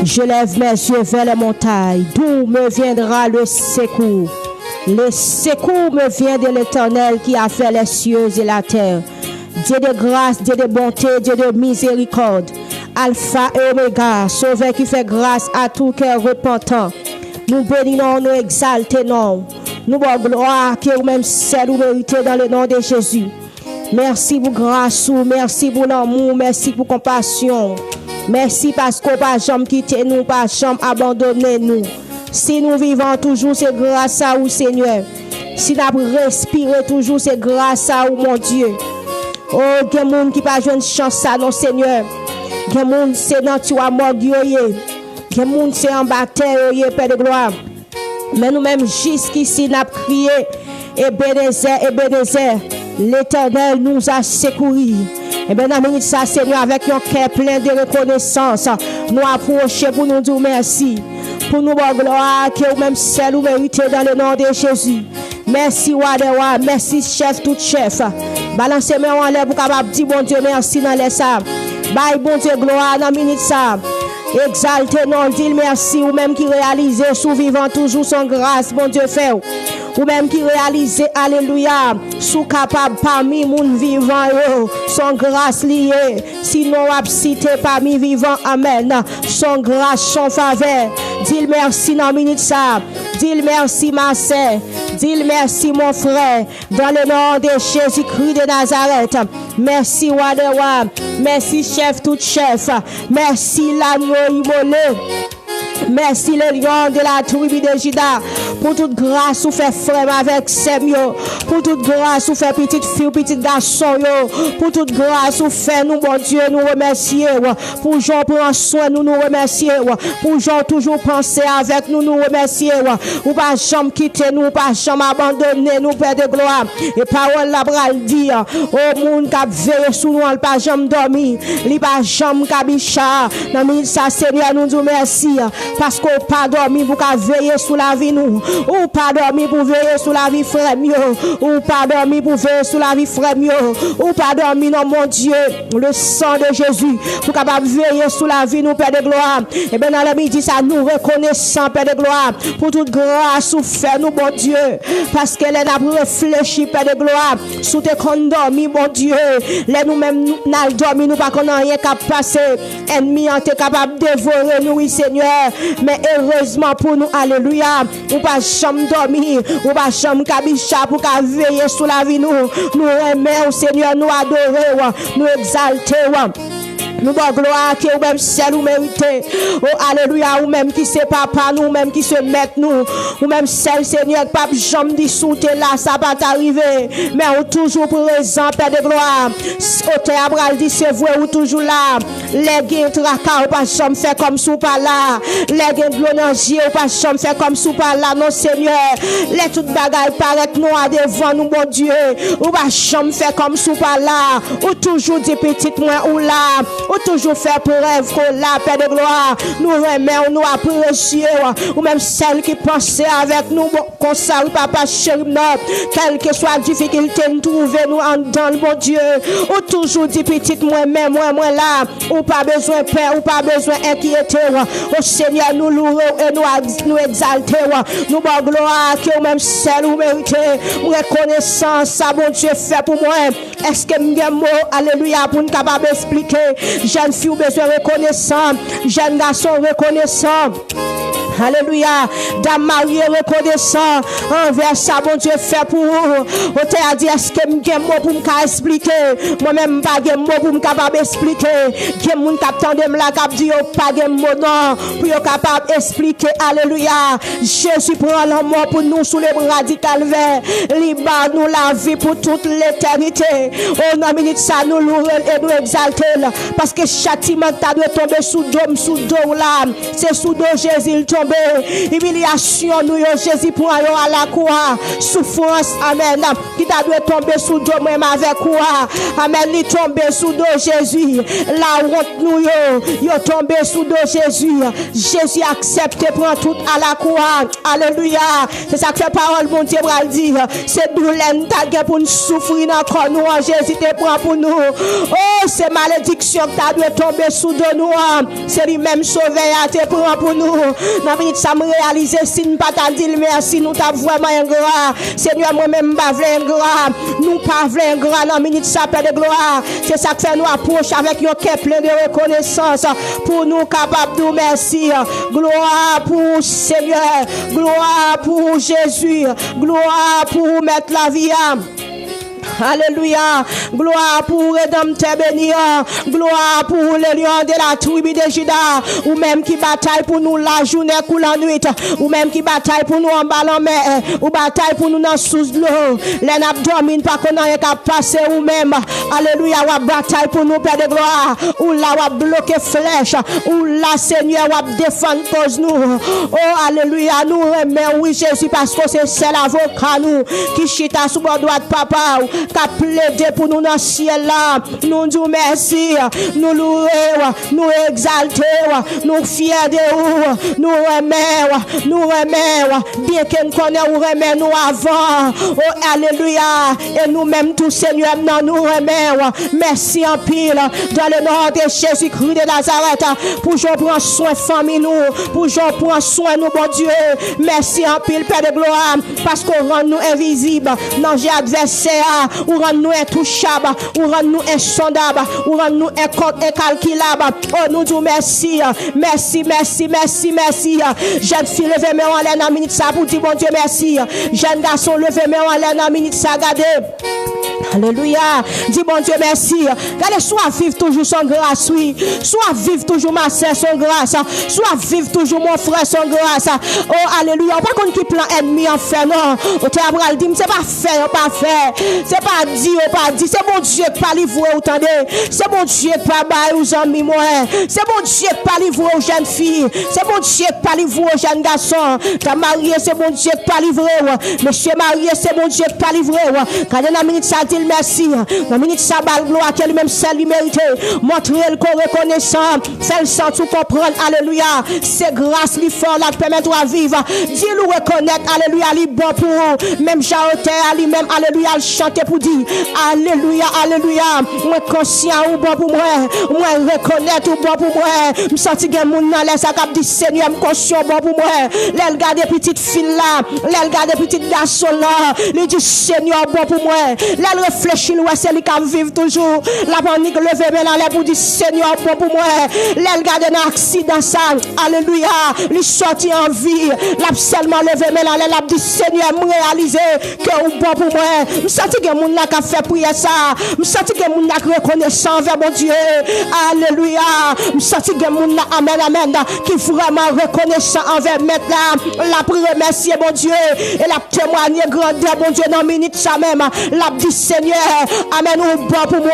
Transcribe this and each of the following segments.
Je lève mes yeux vers les montagnes, d'où me viendra le secours. Le secours me vient de l'Éternel qui a fait les cieux et la terre. Dieu de grâce, Dieu de bonté, Dieu de miséricorde. Alpha et Oméga, Sauveur qui fait grâce à tout cœur repentant. Nous bénissons, nous exaltons. Nous avons gloire que vous-même seul vous méritez dans le nom de Jésus. Merci pour grâce, merci pour l'amour, merci pour compassion. Merci parce qu'on pas jamais quitter nous, pas jamais abandonner nous. Si nous vivons toujours, c'est grâce à vous, Seigneur. Si nous respirons toujours, c'est grâce à vous, mon Dieu. Oh, il y a des gens qui pas une chance à non, Seigneur. Il y a des gens qui sont dans toi, mort, il y a des gens qui sont en bataille, Père de gloire. Mais nous-mêmes, jusqu'ici, nous avons crié, Ebenezer, l'Éternel nous a secourus. Et bien, dans ça, Seigneur, avec un cœur plein de reconnaissance, nous approchons pour nous dire merci. Pour nous voir gloire, que vous-même seul vous méritez dans le nom de Jésus. Merci, Wadewa, merci, chef, tout chef. Balancez-moi en l'air pour capable dire, bon Dieu, merci dans les sables. Bye, bon Dieu, gloire dans la minute ça. Exaltez, non, dis merci, ou même qui réalise, sous vivant toujours son grâce, bon Dieu, fait. Ou même qui réalise, alléluia, sous capable parmi moun vivant, son grâce liée. Sinon, cité parmi vivant, amen. Son grâce, son faveur. Dis merci dans la minute ça. Dis merci, ma sœur. Dis merci, mon frère. Dans le nom de Jésus-Christ de Nazareth. Merci, Wadewa. Merci, chef, tout chef. Merci, l'agneau immolé. Merci le lion de la tribu de Juda pour toute grâce ou fait frère avec Semio, pour toute grâce ou fait petite fille, petite garçon, pour toute grâce ou fait nous, bon Dieu, nous remercier, pour Jean prendre soin, nous remercier, pour Jean toujours penser avec nous, nous remercier, ou pas jamais quitter nous, pas jamais abandonner nous, Père de gloire, et parole la bral dire, au monde qui a veillé sous nous, pas jamais dormi, li pas jamais kabicha, dans mille ça, Seigneur, nous disons merci. Parce qu'on pas dormi pour veiller sous la vie nous. Ou pas dormi pour veiller sous la vie frère mieux. Ou pas dormi pour veiller sous la vie frère mieux. Ou pas dormi non mon Dieu. Le sang de Jésus. Pour capable veiller sous la vie nous Père de gloire. Et bien dans le midi ça nous reconnaissons Père de gloire. Pour toute grâce ou fait nous bon Dieu. Parce qu'elle a réfléchi Père de gloire. Sous tes condormis mon Dieu. Les nous-mêmes nous dormi nous pas qu'on a rien qu'à passer. Ennemi en t'es capable de dévorer nous oui Seigneur. Mais heureusement pour nous, alléluia, ou pas jamais dormir, ou pas jamais kabicha pour veiller sur la vie nous. Nous aimons, Seigneur, nous adorons, nous exaltons. Nous avons gloire que vous même seul vous méritez. Oh alléluia, ou même qui se papa nous, même qui se met nous, ou même seul Seigneur, pape jamais dit sous là, ça va t'arriver. Mais ou toujours présent, Père de gloire. Auteur Abraham dit c'est vrai ou toujours là. Les gains tracas ou pas jamais fait comme sous par là. Les gains de l'onanger ou pas jamais fait comme sous par là, non Seigneur. Les toutes bagailles paraissent noires devant nous, mon Dieu. Ou pas jamais fait comme sous par là. Ou toujours dit petite moins ou là. Ou toujours faire preuve que la paix de gloire nous remet, nous apprécions, ou même celle qui pensait avec nous, comme ça, papa chéri, quelle que soit la difficulté, nous trouver nous en dans le bon Dieu, ou toujours dit petite, moi-même, moi là, ou pas besoin de peur, ou pas besoin d'inquiéter, au Seigneur, nous louons et nous exaltons, nous bon gloire, que même celle où méritez, reconnaissance, ça, bon Dieu, fait pour moi. Est-ce que m'y mot, alléluia, pour nous capable d'expliquer? Jeune fille besoin reconnaissant, jeune garçon reconnaissant. Alléluia. Dame mariée reconnaissant envers ça, bon Dieu fait pour vous. On t'a dit, est-ce que j'ai mot pour m'expliquer? Moi-même, pas de mot pour m'capable expliquer. J'ai mon capitaine de la cap dit, pas de mot non, pour capable expliquer. Alléluia. Jésus prend la mort pour nous sous les bras du calvaire. Libre nous la vie pour toute l'éternité. Oh, non, minute ça, nous louons et nous exaltons. Parce que châtiment, t'as dû tomber sous dôme là. C'est sous dôme Jésus, il tombe. tomber. Humiliation, nous, Jésus, pour aller à la croix. Souffrance, amen. Qui t'a dû tomber sous dos, même avec quoi. Amen, il tombe sous dos, Jésus. La honte, nous, yo tombé sous dos, Jésus. Jésus accepte, prend tout à la croix. Alléluia. C'est ça que la parole, mon Dieu, va dire. C'est douleur, t'as pour nous souffrir encore, nous, Jésus, te prend pour nous. Oh, c'est malédiction que t'as dû tomber sous dos, nous. C'est lui-même sauvé, te prend pour nous. Dans minute, ça me réalise, si nous pas t'a dit merci, nous t'a vraiment ingrat. Seigneur, moi-même, pas vrai ingrat. Nous pas vrai ingrat, dans minute, ça paix de gloire. C'est ça que fait nous approcher avec un cœur plein de reconnaissance pour nous capables de merci. Gloire pour Seigneur, gloire pour Jésus, gloire pour mettre la vie. Alléluia. Gloire pour Rédempteur béni. Gloire pour le lion de la tribu de Juda. Ou même qui bataille pour nous la journée ou la nuit. Ou même qui bataille pour nous en bas en mer. Ou bataille pour nous dans sous l'eau. Les abdomines pas qu'on a qu'à passer ou même. Alléluia. Ou bataille pour nous, Père de gloire. Ou là ou bloquer flèche. Ou là, Seigneur, ou défendre cause nous. Oh, alléluia. Nous remercions, oui, Jésus, parce que c'est l'avocat nous qui chita sous bord droit de papa. Qui a plaidé pour nous dans le ciel là. Nous disons merci, nous louons, nous exaltons, nous fiers de vous, nous remercions, bien qu'on connaisse ou remercions nous avant. Oh, alléluia. Et nous-mêmes, tous Seigneur, nous remercions. Merci en pile dans le nom de Jésus-Christ de Nazareth. Pour je prends soin de famille nous, pour je prends soin de nous, bon Dieu. Merci en pile, Père de gloire, parce qu'on rend nous invisibles dans les adversaires. Ou rend nous intouchables, ou rend nous insondables, ou rend nous incalculables. Oh, nous disons merci, merci, merci, merci, merci. Jeune fille, levez mes en l'air dans minute ça pour dire bon Dieu merci. Jeune garçon, levez mes en l'air dans minute ça, regardez. Alléluia. Dis bon Dieu merci. Regardez, soit vivre toujours son grâce, oui. Soit vivre toujours ma sœur son grâce. Soit vivre toujours mon frère son grâce. Oh, alléluia. Pas qu'on qui plan ennemi en fait, non. Au théâtre, dit, c'est pas fait, pas fait. C'est pas dit, pas dit. C'est bon Dieu qui pas livré, vous entendez. C'est bon Dieu qui pas bailler aux amis, moi. C'est bon Dieu qui pas livré aux jeunes filles. C'est bon Dieu qui pas livré aux jeunes garçons. T'as marié, c'est bon Dieu qui pas livré. Monsieur marié, c'est bon Dieu qui pas livré. Quand la minute ça dit merci. La minute ça balle gloire qu'elle même celle lui mérite. Montrer le corps reconnaissant. Faire le sang tout comprendre. Alléluia. C'est grâce lui fort là qui permet de vivre. Dis-le reconnaître. Alléluia. Lui bon pour même Jaoté, lui-même. Alléluia. Chanter pour dire. Alléluia. Alléluia. Moi conscient ou bon pour moi. Moi reconnaître ou bon pour moi. Me sentir que mon dans les cap dit Seigneur me conscient bon pour moi. Les regarder petite fille là. Les regarder petite garçon là. Il dit Seigneur bon pour moi. Les réfléchir ouais c'est lui qui vivre toujours. La panique lever maintenant les pour dire Seigneur bon pour moi. Les regarder dans accident ça. Alléluia. Lui sorti en vie. La seulement lever maintenant les la dit Seigneur me réaliser que ou bon pour moi. Me sentir que mon là qui fait prier ça. Me sentir que mon là reconnaissant vers mon Dieu. Alléluia. Me sentir que mon là amen amen qui vraiment reconnaissant envers maître là. La remercier mon Dieu et la témoigner grandeur mon Dieu dans minute ça même. La dit Seigneur amen ou bon pour moi.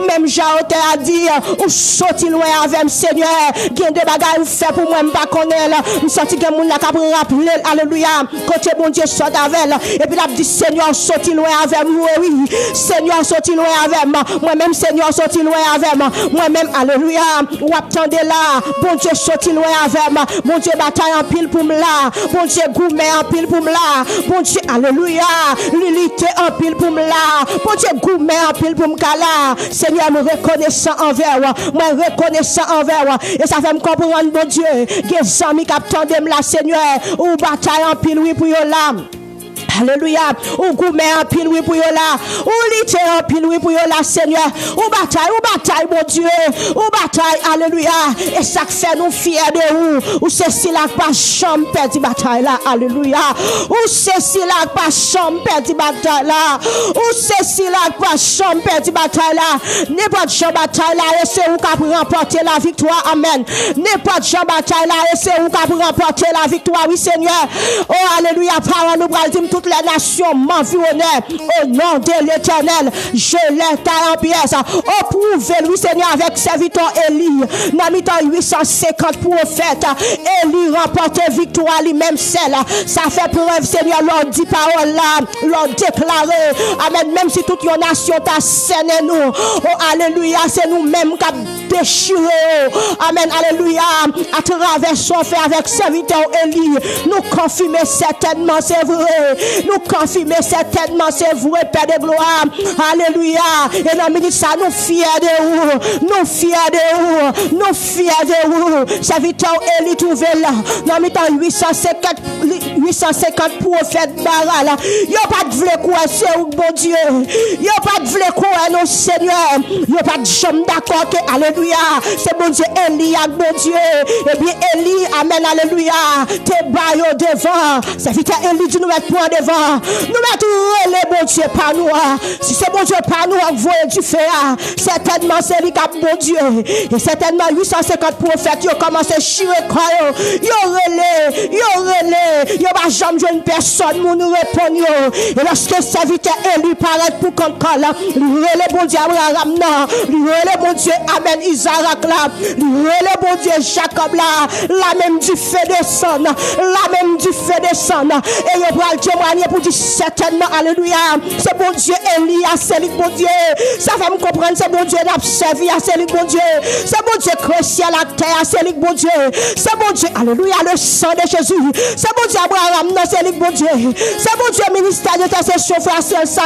Même Jaoté a dit ou sorti loin avec Seigneur. Gain de bagages ou fait pour moi m'pas connaître. Me sentir que mon là capable rappeler alléluia. Côté bon Dieu sort avec et puis la dit Seigneur sorti loin avec moi oui. Seigneur sorti loin avec moi même Seigneur sorti loin avec moi même alléluia. Ou attendez là bon Dieu sorti loin avec moi. Bon Dieu bataille en pile pour me là. Bon Dieu gourmet en pile pour me là. Bon Dieu alléluia. L'unité en pile pour me là. Bon Dieu gourmet en pile pour me là. Seigneur me reconnaissant envers moi reconnaissant envers moi et ça fait me comprendre bon Dieu. Des amis qui attendent là Seigneur ou bataille en pile oui pour yo là. Alléluia. Ou gourmet en pile oui pour yo là. Ou lité en pile oui pour yo là Seigneur. Ou bataille mon Dieu. Ou bataille alléluia. Et ça fait nous fiers de vous. Ou c'est si là pas chambre perdu bataille là. Alléluia. Ou c'est si là pas chambre perdu bataille là. Ou c'est si là pas chambre perdu bataille là. N'importe chambre bataille là et c'est où qui remporter la victoire. Amen. N'importe chambre bataille là et c'est où qui remporter la victoire. Oui Seigneur. Oh alléluia. Parole nous pral dire tout toutes les nations m'environnaient. Au nom de l'Éternel, je les taille en pièces. Approuvez-lui, Seigneur, avec serviteur Élie. Dans le temps 850 prophètes, Élie remporte victoire lui-même seul. Ça fait preuve, Seigneur, leur dit parole là, leur déclarer. Amen. Même si toute une nation t'a scèné nous. Oh, alléluia, c'est nous-mêmes qui avons déchiré. Amen. Alléluia. À travers son fait avec serviteur Élie, nous confirmons certainement, c'est vrai. Nous confirmons certainement, c'est vrai, Père de gloire. Alléluia. Et dans le minute, ça nous fiers de vous. Nous fiers de vous. Nous fiers de vous. Serviteur Élie trouvé là. Dans le temps 850 prophètes baral. Yo pas de vle quoi, c'est bon Dieu. Yo pas de vle quoi, non Seigneur. Yo pas de jambe d'accord que, alléluia. C'est bon Dieu, Élie, bon Dieu. Et bien Élie, amen, alléluia. Te baillons devant. Serviteur Élie, tu nous mets point devant. Nous mettons les bon Dieu par nous. Si c'est bon Dieu par nous, on voit du feu. Certainement, c'est lui qui a bon Dieu. Et certainement, 850 prophètes, ils ont commencé à chier quoi. Ils ont relé. Ils n'ont jamais joué une personne pour nous répondre. Et lorsque serviteur Élie paraît pour qu'on colle, lui relé bon Dieu Abraham, lui relé bon Dieu Amen Isaac là, lui relé bon Dieu Jacob là, la même du feu descend, la même du feu descend. Et il va le témoigner pour dire certainement, alléluia, c'est bon Dieu Élie, c'est lui bon Dieu. Ça va me comprendre, c'est bon Dieu d'observer, c'est lui bon Dieu. C'est bon Dieu créé la terre, c'est lui bon Dieu. C'est bon Dieu, alléluia, le sang de Jésus. C'est bon Dieu Abraham, non, c'est lui bon Dieu. C'est bon Dieu ministère de intercession, frère, c'est ça,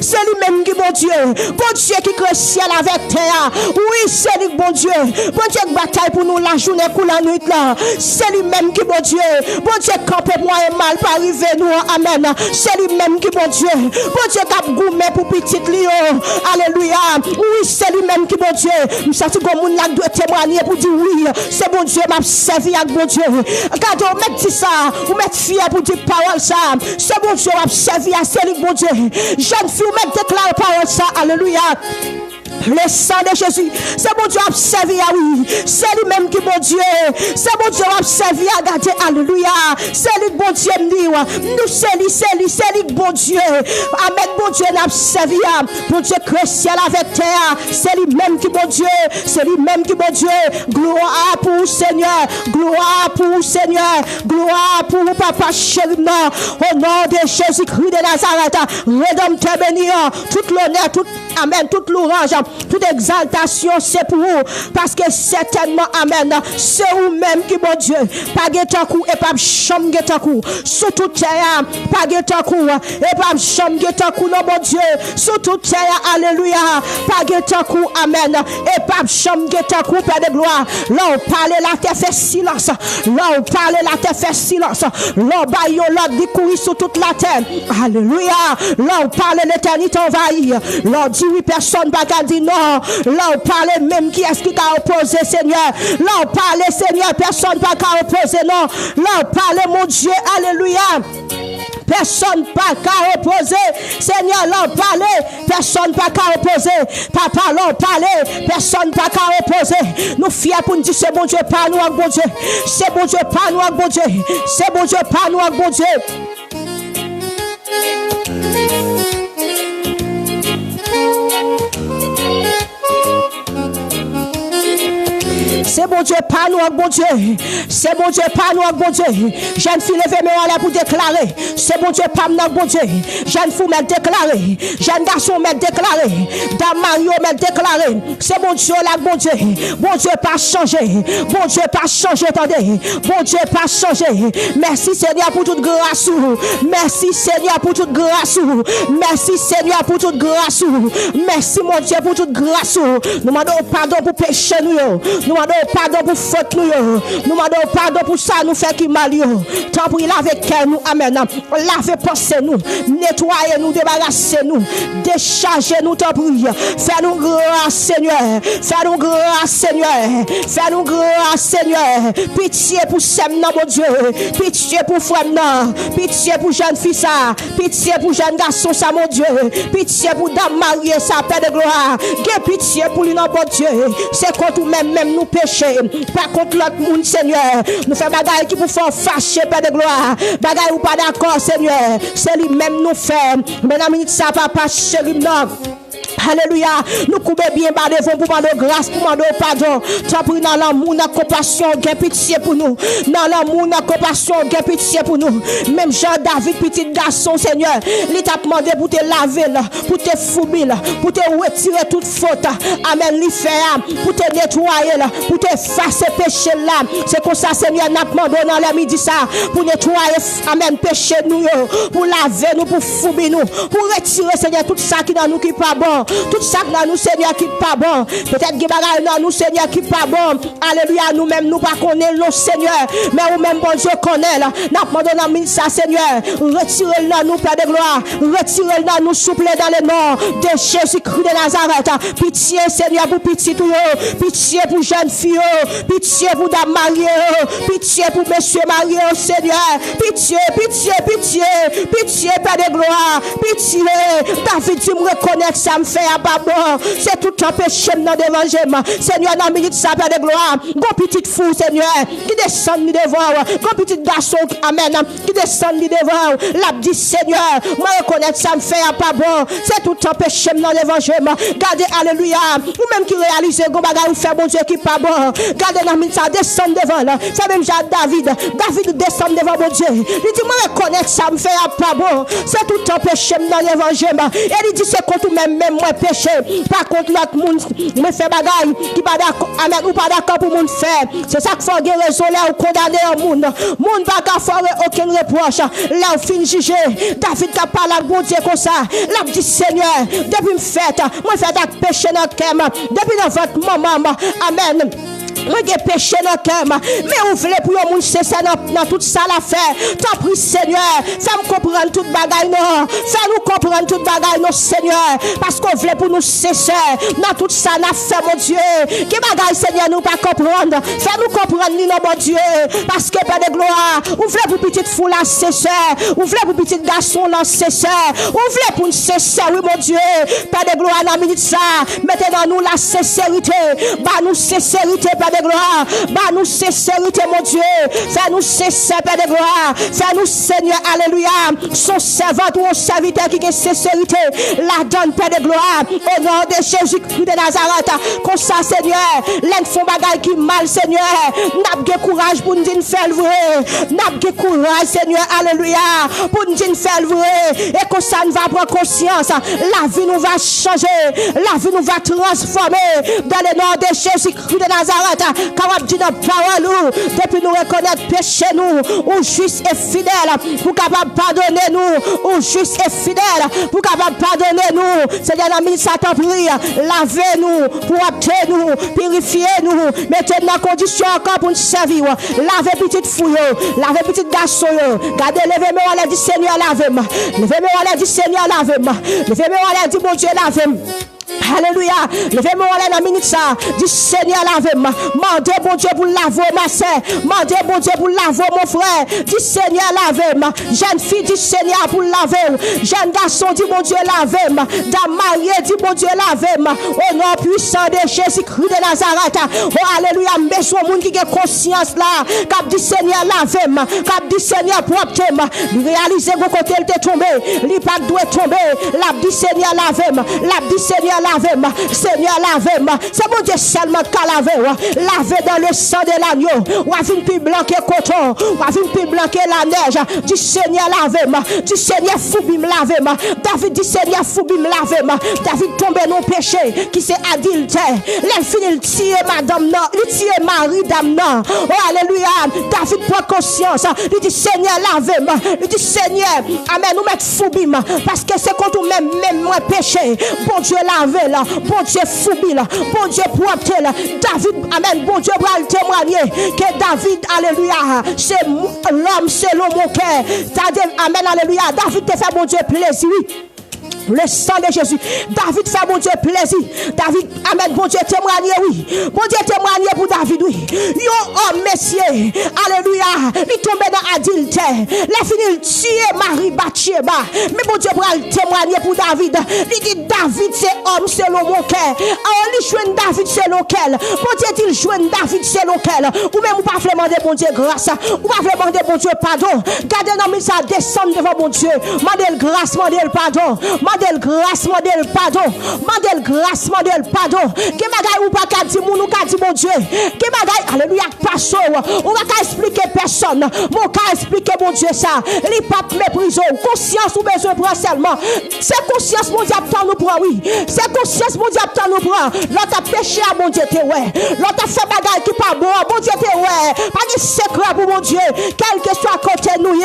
c'est lui-même qui bon Dieu. Bon Dieu qui crée ciel avec terre. Oui, c'est lui bon Dieu. Bon Dieu qui bataille pour nous la journée pour la nuit là. C'est lui-même qui bon Dieu. Bon Dieu campé moi et mal pas arriver nous. Amen. C'est lui-même qui bon Dieu. Bon Dieu qui a gourmet pour petit lion. Alléluia. Oui, c'est lui-même qui bon Dieu. Nous savons que mon là doit témoigner pour dire oui. C'est bon Dieu m'a servi avec bon Dieu. Quand on met ça, vous mettez fier pour dire parole ça. C'est bon Dieu m'a servi à c'est lui bon Dieu. Jeune fille, vous mettez déclare parole ça. Alléluia. Le sang de Jésus, c'est bon Dieu a servi à oui. C'est lui-même qui bon Dieu. C'est bon Dieu a servi à garder. Alléluia. C'est lui bon Dieu me dit. Nous c'est lui bon Dieu. Amen. Bon Dieu n'a servi à. Bon Dieu créé ciel avec terre. C'est lui-même qui bon Dieu. C'est lui-même qui bon Dieu. Gloire pour Seigneur. Gloire pour Seigneur. Gloire pour Papa chéri. Au nom de Jésus-Christ de Nazareth. Rédempteur béni. Toute l'honneur, toute amen, toute louange, toute exaltation, c'est pour vous. Parce que certainement, amen, c'est vous-même qui, bon Dieu, pas guettakou et pas chambre guettakou. Sous toute terre, pas guettakou et pas chambre guettakou, non, bon Dieu. Sous toute terre, alléluia, pas guettakou, amen, et pas chambre guettakou, Père de gloire. Là, on parle, la terre fait silence. Là, on parle, la terre fait silence. Là, baillon, là, découvrir sur toute la terre. Alléluia. Là, on parle, l'éternité envahit. Là, dit oui, personne n'a qu'à dire non. Là, on parle même qui est-ce qui a opposé, Seigneur. Là, on parle, Seigneur, personne n'a qu'à opposer, non. Là, on parle, mon Dieu, alléluia. Personne pas qu'à opposer. Seigneur, là, on parle. Personne pas qu'à opposer. Papa, là, on parle. Personne pas qu'à opposer. Nous fiers pour nous dire, c'est bon Dieu, pas nous, bon Dieu. C'est bon Dieu, pas nous, bon Dieu. C'est bon Dieu, pas nous, bon Dieu. C'est bon Dieu, pas nous, bon Dieu. C'est bon Dieu, pas nous, bon Dieu. Jeune fille, levez mes mains pour déclarer. C'est bon Dieu, pas nous, bon Dieu. Jeune fille, m'a déclaré. Jeune garçon, m'a déclaré. Dame Mario, m'a déclaré. C'est bon Dieu, là, bon Dieu. Bon Dieu, pas changé. Bon Dieu, pas changé, attendez. Bon Dieu, pas changé. Merci Seigneur pour toute grâce. Merci Seigneur pour toute grâce. Merci Seigneur pour toute grâce. Merci mon Dieu pour toute grâce. Nous demandons pardon pour péché nous. Nous demandons pardon pour faute nous. Nous demandons pardon pour ça nous fait qui mal. Tant pour laver cœur nous. Amen. Laver pensée nous. Nettoyer nous, débarrasser nous. Décharger nous, tant pour fais-nous grâce Seigneur. Fais-nous grâce Seigneur. Fais-nous grâce Seigneur. Pitié pour Sem, mon Dieu. Pitié pour frère, pitié pour jeune fille ça. Pitié pour jeune garçon ça, mon Dieu. Pitié pour dame mariée ça, Père de gloire. Pitié pour lui, mon Dieu. C'est contre nous même nous péchons. péché, pas contre l'autre monde, Seigneur. Nous faisons bagaille qui pour faire fâcher, Père de gloire. Bagaille ou pas d'accord, Seigneur. C'est lui-même nous fait. Mesdames, ça papa, chérie, non. Alléluia. Nous coupons bien bas devant pour demander grâce, pour demander pardon. Tu as pris dans l'amour, dans la compassion, gain pitié pour nous. Dans l'amour, dans la compassion, gain pitié pour nous. Même Jean-David, petit garçon, Seigneur, il t'a demandé pour te laver, pour te fouiller, pour te retirer toute faute. Amen. Lui faire, pour te nettoyer, pour te effacer péché là. C'est comme ça, Seigneur, n'a demandé dans la midi ça, pour nettoyer, amen, péché nous, pour laver nous, pour fouiller nous, pour retirer, Seigneur, tout ça qui dans nous qui n'est pas bon. Tout ça dans nous, Seigneur, qui n'est pas bon. Peut-être que dans nous, Seigneur, qui n'est pas bon. Alléluia, nous-mêmes, nous pas connaissons le Seigneur. Mais nous-mêmes, bon Dieu, connaît. Nous demandons ça, Seigneur. Retirez-le dans nous, Père de gloire. Retirez-le dans nous, souple dans le nom de Jésus-Christ de Nazareth. Pitié, Seigneur, pour pitié tout. Pitié pour jeunes filles. Pitié pour dames mariées. Pitié pour messieurs mariés, Seigneur. Pitié, pitié, pitié. Pitié, Père de gloire. Pitié. David, tu me reconnais que ça me fait à pas bon. C'est tout un péché dans l'évangile. Seigneur, dans la minute, ça Père de gloire. Gon petite fou, Seigneur, qui descend devant. Gon petit garçon, amen, qui descend devant. L'a dit, Seigneur, moi reconnais que ça me fait à pas bon. C'est tout un péché dans l'évangile. Gardez, alléluia. Ou même qui réalise, gon bagay ou fait bon Dieu qui pas bon. Gardez dans la minute, ça descend devant. C'est même Jean David. David descend devant mon Dieu. Il dit, moi reconnais que ça me fait à pas bon. C'est tout un péché dans l'évangile. Et il dit, c'est contre même moi péché. Par contre, l'autre monde, me fait bagaille qui pas d'accord, amen, ou pas d'accord pour monde faire. C'est ça qu'il faut guérir là ou condamner un monde. Monde pas qu'à faire aucun reproche. Là, on finit juger. David qui a parlé à bon Dieu comme ça. Là, dit Seigneur, depuis me fête, moi fête avec péché dans le cœur. Depuis dans votre maman, amen. Moi j'ai péché dans le cœur, mais vous voulez pour le monde cesser dans toute ça l'affaire. T'en prie Seigneur, fais-nous comprendre toute bagaille non. Fais-nous comprendre toute bagaille non Seigneur, parce qu'on voulait pour nous cesser dans toute ça l'affaire mon Dieu. Que bagaille Seigneur nous pas comprendre. Fais-nous comprendre ni non mon Dieu, parce que Père de gloire, vous voulez pour petite foule la cesser, vous voulez pour petit garçon la cesser, vous voulez pour nous cesser oui mon Dieu. Père de gloire dans la minute ça, mettez dans nous la sincérité, bah nous sincérité Père de gloire, bah nous sincérité mon Dieu, fais-nous cesser Père de gloire, fais-nous Seigneur, alléluia, son servant ou un serviteur qui a sincérité, la donne Père de gloire, au nom de Jésus-Christ de Nazareth, comme ça Seigneur, l'un font bagaille qui mal Seigneur, n'a pas courage pour nous dire faire le vrai, n'a pas courage Seigneur, alléluia, pour nous dire faire le vrai, et comme ça nous va prendre conscience, la vie nous va changer, la vie nous va transformer, dans le nom de Jésus-Christ de Nazareth. Car on dit dans la parole, depuis nous reconnaître péché nous, ou juste et fidèle, pour capable pardonner nous, ou juste et fidèle, pour capable pardonner nous. Seigneur, la ministre, ça t'en prie, lavez-nous, pour apter nous, purifier nous, mettez dans condition encore pour nous servir. Lavez petite fouille, lavez petite garçon, gardez, levez-moi, allez, dit Seigneur, lavez-moi. Levez-moi, allez, dit Seigneur, lavez-moi. Levez-moi, allez, dit mon Dieu, lavez-moi. Alléluia. Levez-moi dans la minute ça. Dis Seigneur lave-moi. Mandez bon Dieu pour laver ma soeur. Mandez bon Dieu pour laver mon frère. Dis Seigneur lave-moi. Jeune fille dis Seigneur pour laver. Jeune garçon dis mon Dieu lave-moi. Dame mariée dis mon Dieu lave-moi. Au nom puissant de Jésus-Christ de Nazareth. Oh alléluia. Besoin monde qui a conscience là. Cap dit Seigneur lave-moi. Cap dit Seigneur propre-moi. Réalisez vos côtés il t'est tombé. L'impact doit tomber. La dit Seigneur lave-moi. La dit Seigneur lave-moi, Seigneur lave-moi. C'est mon Dieu seulement qu'à laver. Laver dans le sang de l'agneau. Ou avec une plus blanc que coton. Ou avec une plus blanc que la neige. Du Seigneur lave-moi. Du Seigneur foubim lave-moi. David dit Seigneur foubim lave-moi. David tombe dans le péché qui c'est adultère. L'infini il tire madame non. Il tire Marie dame non. Oh alléluia. David prend conscience. Il dit Seigneur lave-moi. Il dit Seigneur. Amen. Nous mettons foubim. Parce que c'est quand nous même moi péché. Bon Dieu lave là, bon Dieu foubi là, bon Dieu propre là. David, amen, bon Dieu va le témoigner que David, alléluia, c'est l'homme, c'est l'homme au cœur. Amen, alléluia. David te fait bon Dieu plaisir. Le sang de Jésus. David fait mon Dieu plaisir. David, amen, bon Dieu témoigner, oui. Bon Dieu témoigner pour David, oui. Yon homme, messieurs, alléluia, il tombe dans adultère. La fini, tuer Marie Bathsheba. Mais bon Dieu pour témoigner pour David. Il dit, David, c'est homme selon mon cœur. Alors, il joue David selon quel. Bon Dieu, il joue David selon quel. Ou même, ou pas demander bon Dieu grâce. Ou pas demander bon Dieu pardon. Gardez dans ça, descendre devant mon Dieu. Mandez grâce, mandez pardon. Mandel grâce, mandel pardon. Mandel grâce, mandel pardon. Que bagay ou pas qu'à dire moun ou qu'à dire mon Dieu. Que bagay, alléluia, passo. On va qu'à expliquer personne. Mon qu'à expliquer mon Dieu ça. Li pape méprisé. Conscience ou besoin prend seulement. C'est conscience mon diable tant nous prend, oui. C'est conscience mon diable tant nous prend. L'autre a péché à mon Dieu, t'es ouais. L'autre a fait bagay qui pas bon. Mon Dieu, t'es ouais. Pas de secret pour mon Dieu. Quel que soit côté nous,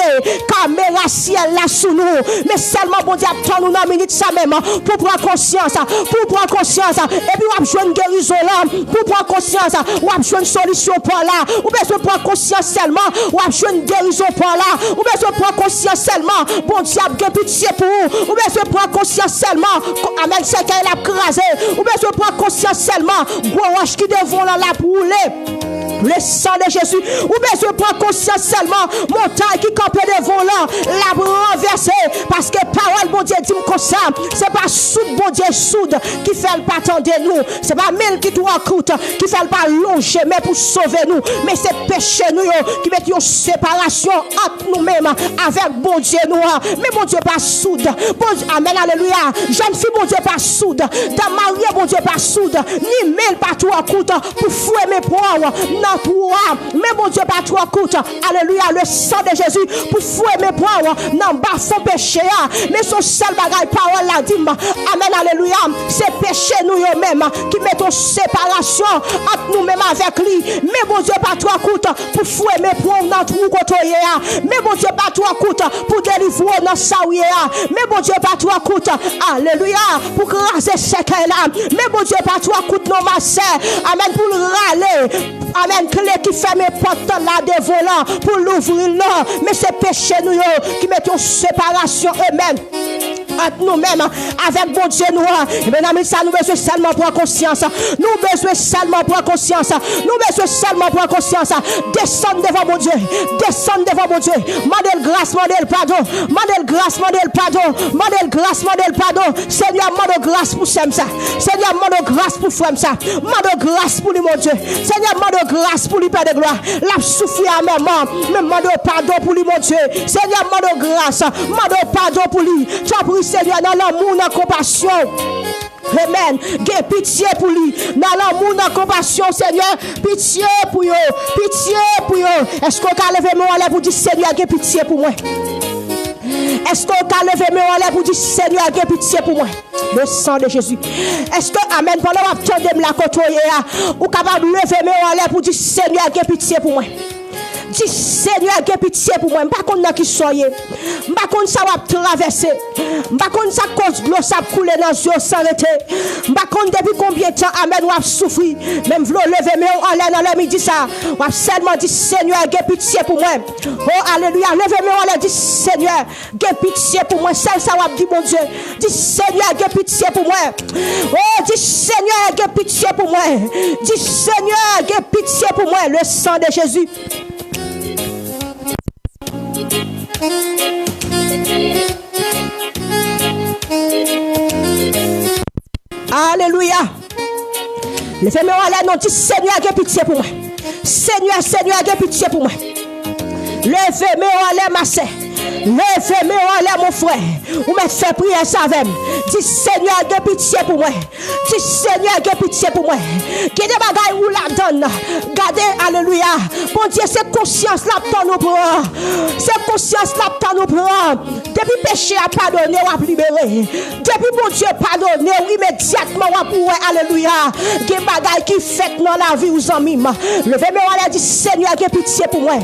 caméra ciel là sous nous. Mais seulement mon diable tant nous minute ça même pour prendre conscience et puis on a une guérison là pour prendre conscience on a une solution pour là ou besoin prendre conscience seulement on a une guérison pour là ou besoin prendre conscience seulement bon diable que pitié pour ou besoin prendre conscience seulement amen c'est qu'elle a crasé ou besoin prendre conscience seulement gros roche qui devant là pour rouler. Le sang de Jésus, ou besoin prendre conscience seulement, montagne qui campait devant là, la renversée, parce que parole, bon Dieu, dit comme ça, c'est pas soude, bon Dieu, soude, qui fait le pas attendre nous, c'est pas mille qui doit coûte, qui fait le pas longer, mais pour sauver nous, mais c'est péché nous, qui met une séparation entre nous-mêmes, avec bon Dieu, nous, mais bon Dieu, pas soude, bon Dieu, amen, alléluia, jeune fille, bon Dieu, pas soude, dans marié, bon Dieu, pas soude, ni mille pas tout en coûte, pour fouer mes poids, mais mon Dieu, pas trop coûte. Alléluia, le sang de Jésus pour fouer mes poids. Non, bas son péché. Mais son seul bagage, parole la dit. Amen, alléluia. C'est péché nous même qui met en séparation entre nous-mêmes avec lui. Mais mon Dieu, pas trop coûte pour fouer mes poids dans tout côté. Mais mon Dieu, pas trop coûte pour délivrer dans sa vie. Mais mon Dieu, pas trop coûte. Alléluia, pour craser ce qu'elle a. Mais mon Dieu, pas trop coûte non, ma sœur. Amen, pour râler. Amen, clé qui fait mes portes là des volants pour l'ouvrir là. Mais c'est péché nous qui mettent en séparation eux-mêmes. Entre nous-mêmes, avec bon Dieu nous. Et bien, ça nous besoin seulement prendre conscience. Nous besoin seulement prendre conscience. Nous besoin seulement prendre conscience. Descendre devant mon Dieu. Descendre devant mon Dieu. Mandel grâce, mandel pardon. Mandel grâce, mandel pardon. Mandel grâce, mandel pardon. Seigneur, mandel grâce pour ça. Seigneur, mandel grâce pour frère ça. Mandel grâce pour lui, mon Dieu. Seigneur, mandel grâce pour lui, Père de gloire. La souffrir à même. Mais mandel pardon pour lui, mon Dieu. Seigneur, mandel grâce. Mandel pardon pour lui. Tu as pris, Seigneur, dans l'amour, dans la compassion. Amen. Gay pitié pour lui. Dans l'amour, dans la compassion, Seigneur. Pitié pour eux. Pitié pour eux. Est-ce qu'on a levé mon lèvre pour dire, Seigneur, gay pitié pour moi? Est-ce qu'on a levé mon lèvre pour dire, Seigneur, gay pitié pour moi? Le sang de Jésus. Est-ce que, amen, pendant que vous attendez la côte, ou capable de lever mon lèvre pour dire, Seigneur, gay pitié pour moi? Dis Seigneur, aie pitié pour moi. Je ne sais pas qui soyez. Je ne sais pas ça va traverser. Je ne sais pas ça cause de l'eau ça couler dans les yeux sans arrêter. Je ne sais pas depuis combien de temps amen ou a souffrir. Même v'lo lever mais en l'air dans le midi ça. Ou a seulement dit Seigneur, aie pitié pour moi. Oh alléluia, levez moi en l'air dit Seigneur, aie pitié pour moi. Celle ça va dire mon Dieu. Dis Seigneur, aie pitié pour moi. Oh dis Seigneur, aie pitié pour moi. Dis Seigneur, aie pitié pour moi. Le sang de Jésus. Alléluia. Levez-moi en l'air, non, dis Seigneur, aie pitié pour moi. Seigneur, Seigneur, aie pitié pour moi. Levez-moi en l'air, ma sœur. Levez-moi en l'air, mon frère. Ou me fait prier ça avec moi. Dis Seigneur, aie pitié pour moi. Dis Seigneur, aie pitié pour moi. Qu'il y ait des bagailles où la donne. Gardez, alléluia. Bon Dieu, c'est conscience là pour nous prendre. C'est conscience là pour nous prendre. Depuis péché à pardonner, on a libéré. Depuis bon Dieu pardonner, immédiatement on pour alléluia. Des bagailles qui fait dans la vie aux amis. Levez-moi en l'air, dis Seigneur, aie pitié pour moi.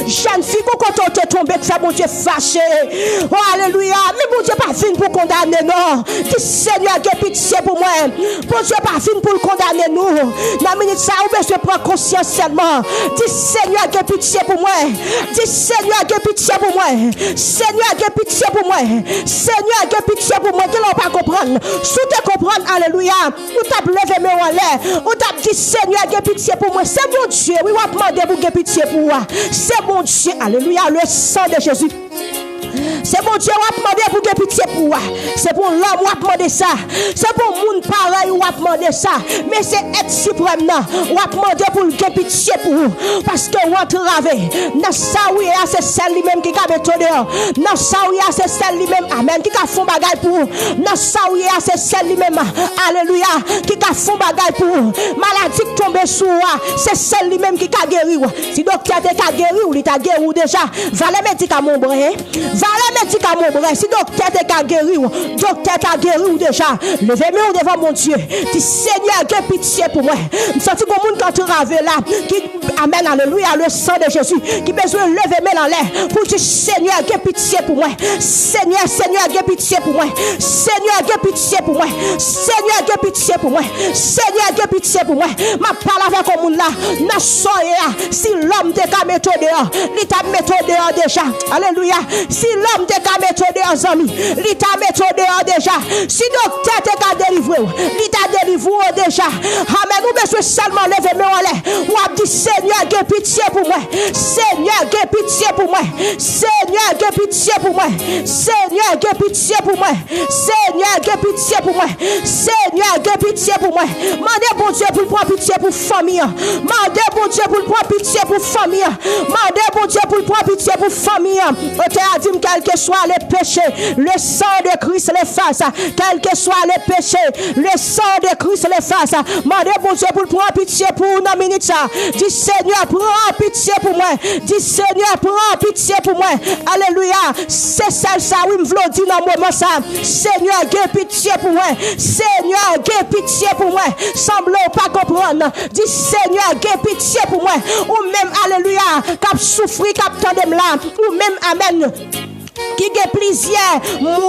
Jeune fille, quand on te tombe, que ça bon Dieu fasse. caché. Oh, alléluia. Mais bon Dieu, pas fin pour condamner, non. Dis Seigneur, que pitié pour moi. Bon Dieu, pas fin pour le condamner, nous. Dans la minute, ça, on veut se prendre conscience seulement. Dis Seigneur, que pitié pour moi. Dis Seigneur, que pitié pour moi. Seigneur, que pitié pour moi. Seigneur, que pitié pour moi. Que l'on pas comprendre. Sous te comprendre, alléluia. Ou t'as levé mes en l'air. Ou t'as dit Seigneur, que pitié pour moi. C'est bon Dieu. Oui, on va demander pour que pitié pour moi. C'est bon Dieu. Alléluia. Le sang de Jésus. C'est bon Dieu, on a demandé pour que pitié pour moi. C'est pour l'homme, on a demandé ça. C'est pour le monde pareil, on a demandé ça. Mais c'est être suprême, on a demandé pour que pitié pour vous. Parce que on travaille. Dans ça, oui, c'est celle lui-même qui a méthode. Dans ça, oui, c'est celle lui-même. Amen. Qui a fait bagaille pour vous. Dans ça, oui, c'est celle lui-même. Alléluia. Qui a fait bagaille pour vous. Maladie qui tombe sur vous. C'est celle lui-même qui a guéri. Si docteur t'a guéri, il t'a guéri déjà. Va les médicaments, va les médicaments, si docteur t'a guéri, docteur t'a guéri déjà. Levez-moi devant mon Dieu. Dis Seigneur, que pitié pour moi. Je sens que mon monde quand tu raves là, qui amen, alléluia, le sang de Jésus, qui besoin de lever dans l'air pour dire Seigneur, que pitié pour moi. Seigneur, Seigneur, que pitié pour moi. Seigneur, que pitié pour moi. Seigneur, que pitié pour moi. Seigneur, que pitié pour moi. Ma parole avec le monde là, n'a soyé, si l'homme te ka mettre dehors, il t'a mettre dehors déjà. Alléluia. Si l'homme te ka mettre dehors, ami, il t'a mettre dehors déjà. Si docteur te ka délivrer, il t'a délivré déjà. Amen. Nous besoin seulement lever mes oreilles. Ou a dit Seigneur, que pitié pour moi. Seigneur, que pitié pour moi. Seigneur, que pitié pour moi. Seigneur, que pitié pour moi. Seigneur, que pitié pour moi. Seigneur, que pitié pour moi. Mandez bon Dieu pour prendre pitié pour famille. Mandez bon Dieu pour prendre pitié pour famille. Mandez bon Dieu pour prendre pitié pour famille. On t'a dit quel que soit les péchés, le sang de Christ les fasse. Quel que soit les péchés, le sang de Christ les fasse. Mandez bon Dieu pour prendre pitié pour une minute ça. Dis Seigneur, prends pitié pour moi. Dis Seigneur, prends pitié pour moi. Alléluia. C'est celle ça, oui, me v'l'on dit dans le moment ça. Seigneur, que pitié pour moi. Seigneur, que pitié pour moi. Semble pas comprendre. Dis Seigneur, que pitié pour moi. Ou même, alléluia, cap souffrir, cap tendem là. Ou même, amen. Qui a plaisir, moi,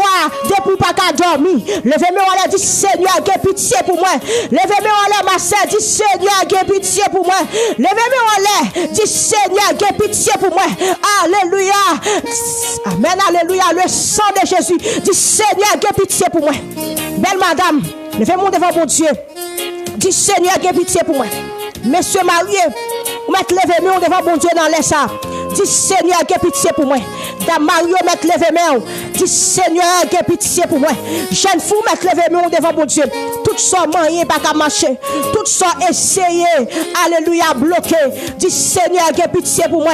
depuis pas qu'à dormir. Levez-moi en l'air, dit Seigneur, que pitié pour moi. Levez-moi en l'air, ma sœur, dit Seigneur, que pitié pour moi. Levez-moi en l'air, dit Seigneur, que pitié pour moi. Alléluia. Amen, alléluia. Le sang de Jésus, dit Seigneur, que pitié pour moi. Belle madame, levez-moi devant mon Dieu. Dit Seigneur, que pitié pour moi. Messieurs mariés, vous mettez levez-moi devant mon Dieu dans l'air ça. Dis Seigneur, que pitié pour moi. Dame Mario, mettre levé main. Dis Seigneur, que pitié pour moi. Jeune fou, mettre levé main devant mon Dieu. Tout ça moyen pas qu'à marcher. Tout ça essayer. Alléluia, bloqué. Dis Seigneur, que pitié pour moi.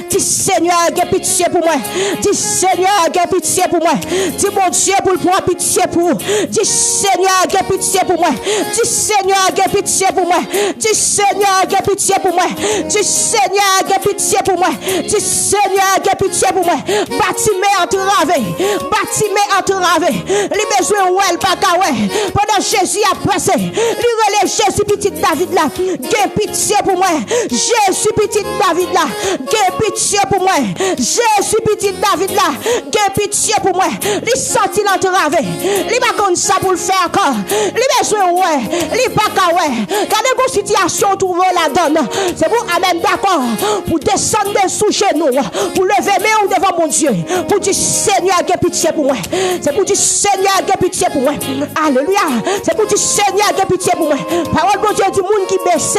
Dis Seigneur, que pitié pour moi. Dis Seigneur, que pitié pour moi. Dis mon Dieu pour le prendre pitié pour. Dis Seigneur, que pitié pour moi. Dis Seigneur, que pitié pour moi. Dis Seigneur, que pitié pour moi. Dis Seigneur, que pitié pour moi. Dis Seigneur, que pitié pour moi. Bâtiment entravé. Bâtiment entravé. Les besoins ou elle pas kawé. Pendant Jésus a passé. Lui relève Jésus petit David là. Que pitié pour moi. Jésus petit David là. Que pitié pour moi. Jésus petit David là. Que pitié pour moi. Les senti l'entravé. Les pas comme ça pour le faire encore. Les besoins ou les pas kawé. Quand une situation trouve la donne. C'est pour amen d'accord. Pour descendre sous chez nous. Pour lever mes devant mon Dieu. Pour dire Seigneur, que pitié pour moi. C'est pour dire Seigneur, que pitié pour moi. Alléluia. C'est pour dire Seigneur, que pitié pour moi. Parole bon Dieu dit monde qui baisse.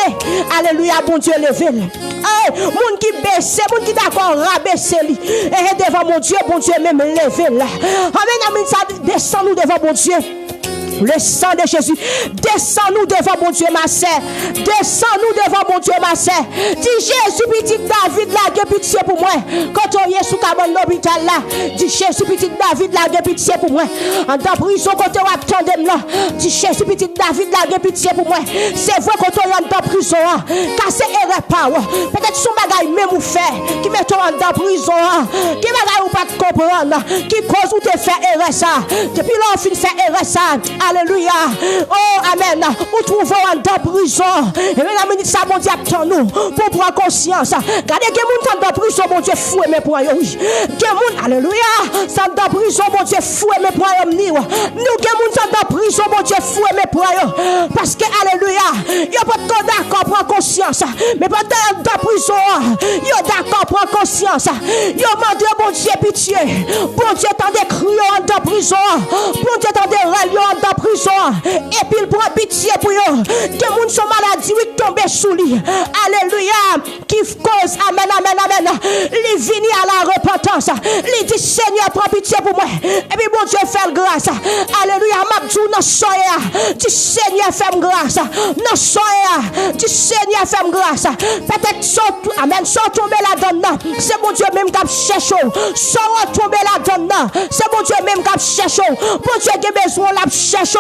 Alléluia, bon Dieu levé. Monde qui baisse, monde qui d'accord rabaisser lui. Et devant mon Dieu, bon Dieu même levé là. Amen, amen, ça descend nous devant mon Dieu. Le sang de Jésus, descends-nous devant mon Dieu, ma sœur. Descends-nous devant mon Dieu, ma sœur. Dis Jésus, petit David, là, que pitié pour moi. Quand on est sous cabane l'hôpital, là, dis Jésus, petit David, là, que pitié pour moi. En ta prison, quand on attendait là, dis Jésus, petit David, là, que pitié pour moi. C'est vrai quand on est en ta prison, casser et repas. Peut-être son bagage même ou fait, qui met en ta prison, qui bagage ou pas te comprendre, qui cause ou te fait RSA. Depuis là, on finit faire RSA. Alléluia. Oh, amen. Nous trouvons en prison. Et maintenant, ça, bon Dieu, attend nous pour prendre conscience. Regardez que nous sommes dans prison. prison, mon Dieu, fouet mes poings, oui. Gen alléluia, ça dans prison, mon Dieu, fouet mes poings, nous, gen moun ça dans prison, mon Dieu, fouet mes poings, parce que, alléluia, yo pas trop d'accord, prend conscience, mais pas dans prison, yo d'accord, prend conscience, yo demande, mon Dieu, pitié, bon Dieu, tant de crions dans prison, bon Dieu, tant de rayons dans prison, et puis il prend pitié pour eux, que moun sont maladie, oui, tomber sous lui, alléluia, qui cause, amen, amen, amen, il vient à la repentance, il dit, Seigneur, prends pitié pour moi, et puis bon Dieu, fais grâce, alléluia, m'abdou, non, soya, dis Seigneur, fais grâce, non, soya, dis Seigneur, fais grâce, peut-être, amen, sans tomber là-dedans, c'est mon Dieu même qui a cherché, sans tomber là-dedans, c'est mon Dieu même qui a cherché, bon Dieu qui a besoin de chercher,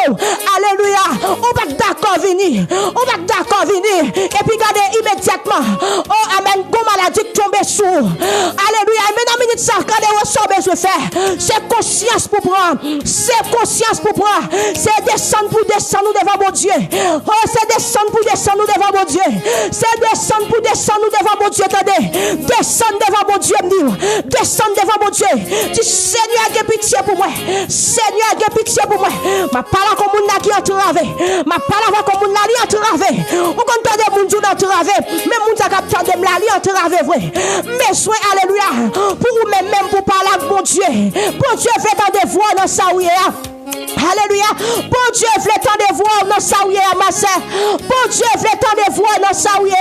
alléluia, on va d'accord venir, on va d'accord venir, et puis regardez immédiatement, oh amen, bon maladie tombe sous, alléluia, maintenant minute ça, regardez où ça besoin de faire, c'est conscience pour prendre, c'est conscience pour prendre, c'est descendre pour descendre devant mon Dieu, oh c'est descendre pour descendre devant mon Dieu, c'est descendre pour descendre devant mon Dieu, attendez, descendre devant mon Dieu, descendre devant mon Dieu, dis Seigneur, aie pitié pour moi, Seigneur, aie pitié pour moi, ma parole comme on a qui entravé, ma parole comme on a li entravé, on compte des moun qui entravé, mais moun qui capte de la li entravé vrai, mais soin alléluia, pour même pour parler avec mon Dieu, bon Dieu fait dans des voix dans sa ouïe. Alléluia. Bon Dieu, veut tant de voir dans sa ouïe, ma sœur. Bon Dieu, veut tant de voir dans sa ouïe.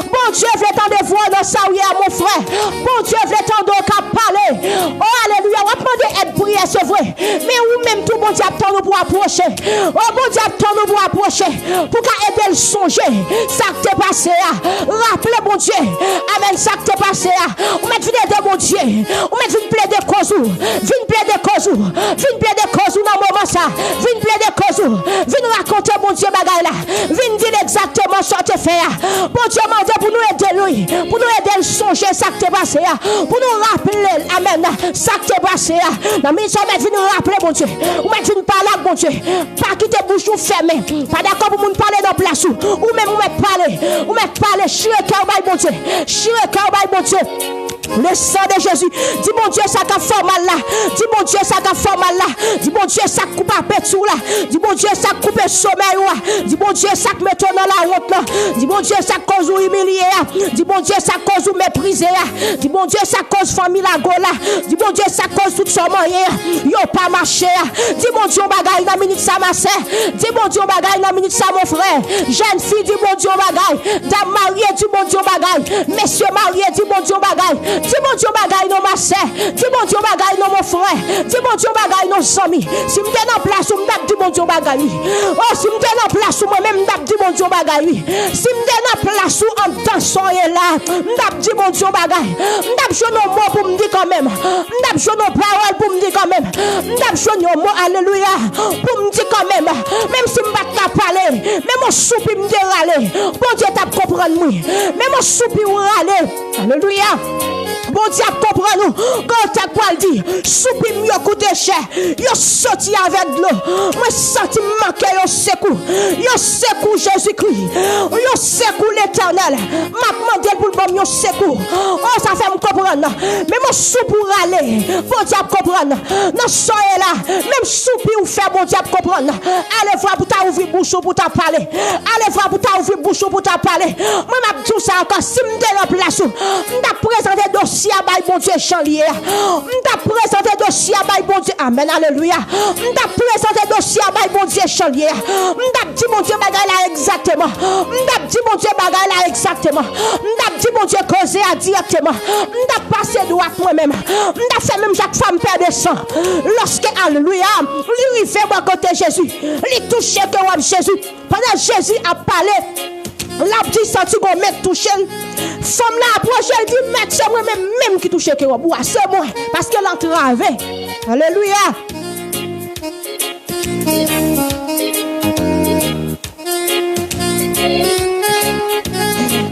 Bon Dieu, veut tant de voir dans sa ouïe, mon frère. Bon Dieu, veut tant de parler. Oh, alléluia. On va demander aide prière, c'est vrai. Mais ou même tout bon Dieu attend nous pour approcher. Oh, bon Dieu attend nous pour approcher. Pour qu'aider le songer. Ça qui t'est passé. Rappelez, bon Dieu. Amen. Ça qui t'est passé. On met venir de mon Dieu. On met venir plaider cause. Vine plaider cause. Vine plaider cause. Moment ça, viens plaider cause, viens raconter mon Dieu bagaille là, viens dire exactement ce que tu fais. Bon Dieu m'a dit pour nous aider lui, pour nous aider le songer ça qui t'est passé, pour nous rappeler, amen, ça qui t'est passé. Non mais ça met venir rappeler mon Dieu, ou met venir parler avec mon Dieu, pas quitter bouche fermée, pas d'accord pour nous parler dans place ou même ou mettre parler, chire cœur bail mon Dieu, chire cœur bail mon Dieu. Le sang de Jésus, dis mon Dieu, ça a fait mal là. Dis mon Dieu, ça a fait mal là. Dis mon Dieu, ça coupe à pétou là. Dis mon Dieu, ça coupe le sommeil là. Dis mon Dieu, ça met dans la honte là. Dis mon Dieu, ça cause ou humilier. Dis mon Dieu, ça cause ou mépriser. Dis mon Dieu, ça cause famille la gola. Dis mon Dieu, ça cause tout son moyen. Yo pas marché. Dis mon Dieu, bagaille dans minute ça ma sœur. Dis mon Dieu, bagaille dans minute ça mon frère. Jeune fille, dis mon Dieu, bagaille. Dame mariée, dis mon Dieu, bagaille. Messieurs mariés, dis mon Dieu, bagaille. Dis mon Dieu bagaille non ma sœur, dis mon Dieu bagaille non mon frère, dis mon Dieu bagaille non amis. Si m'te dans place ou m'dap dis mon Dieu bagaille. Oh si m'te dans place ou moi même m'dap dis mon Dieu bagaille. Si m'te dans place ou en dansant et là, m'dap dis mon Dieu bagaille. M'dap jouer nos mots pour me dire quand même. M'dap jouer nos paroles pour me dire quand même. M'dap jouer nos mots alléluia pour me dire quand même. Même si m'pas pas parler, même mon soupi me dire râler. Bon Dieu t'a comprendre moi. Même mon soupi ou râler. Alléluia. Bon Dieu, comprends-nous. Quand tu as quoi dit, soupi mieux coûté cher. Yo sorti avec de l'eau. Moi, senti manquer yo secours. Yo secours Jésus-Christ. Yo secours l'éternel. M'a demandé pour le bon yo secours. Oh, ça fait me comprendre. Mais mon soupi pour aller. Bon Dieu, comprendre. Non, soyez là. Même soupi ou faire, bon Dieu, comprendre. Allez voir pour t'ouvrir bouche pour t'en parler. Allez voir pour t'ouvrir bouche pour t'en parler. Moi, m'a dit ça encore. Si m'te en place, m'ta présenter dossier à bail bon Dieu chanlier. M'ta présenter dossier à bail bon Dieu. Amen, alléluia. M'ta présenter dossier à bail bon Dieu chanlier. M'ta dit mon Dieu bagaille là exactement. M'ta dit mon Dieu bagaille là exactement. M'ta dit mon Dieu causer à directement. M'ta passé droit moi-même. M'ta fait même chaque femme perd de sang. Lorsque alléluia, lui fait moi côté Jésus. Lui touche que Jésus. Pendant Jésus a parlé. La petite senti qu'on met touché. Femme là approche, elle dit, mais c'est moi-même qui touche que vous. C'est moi. Parce qu'elle entrave. Alléluia.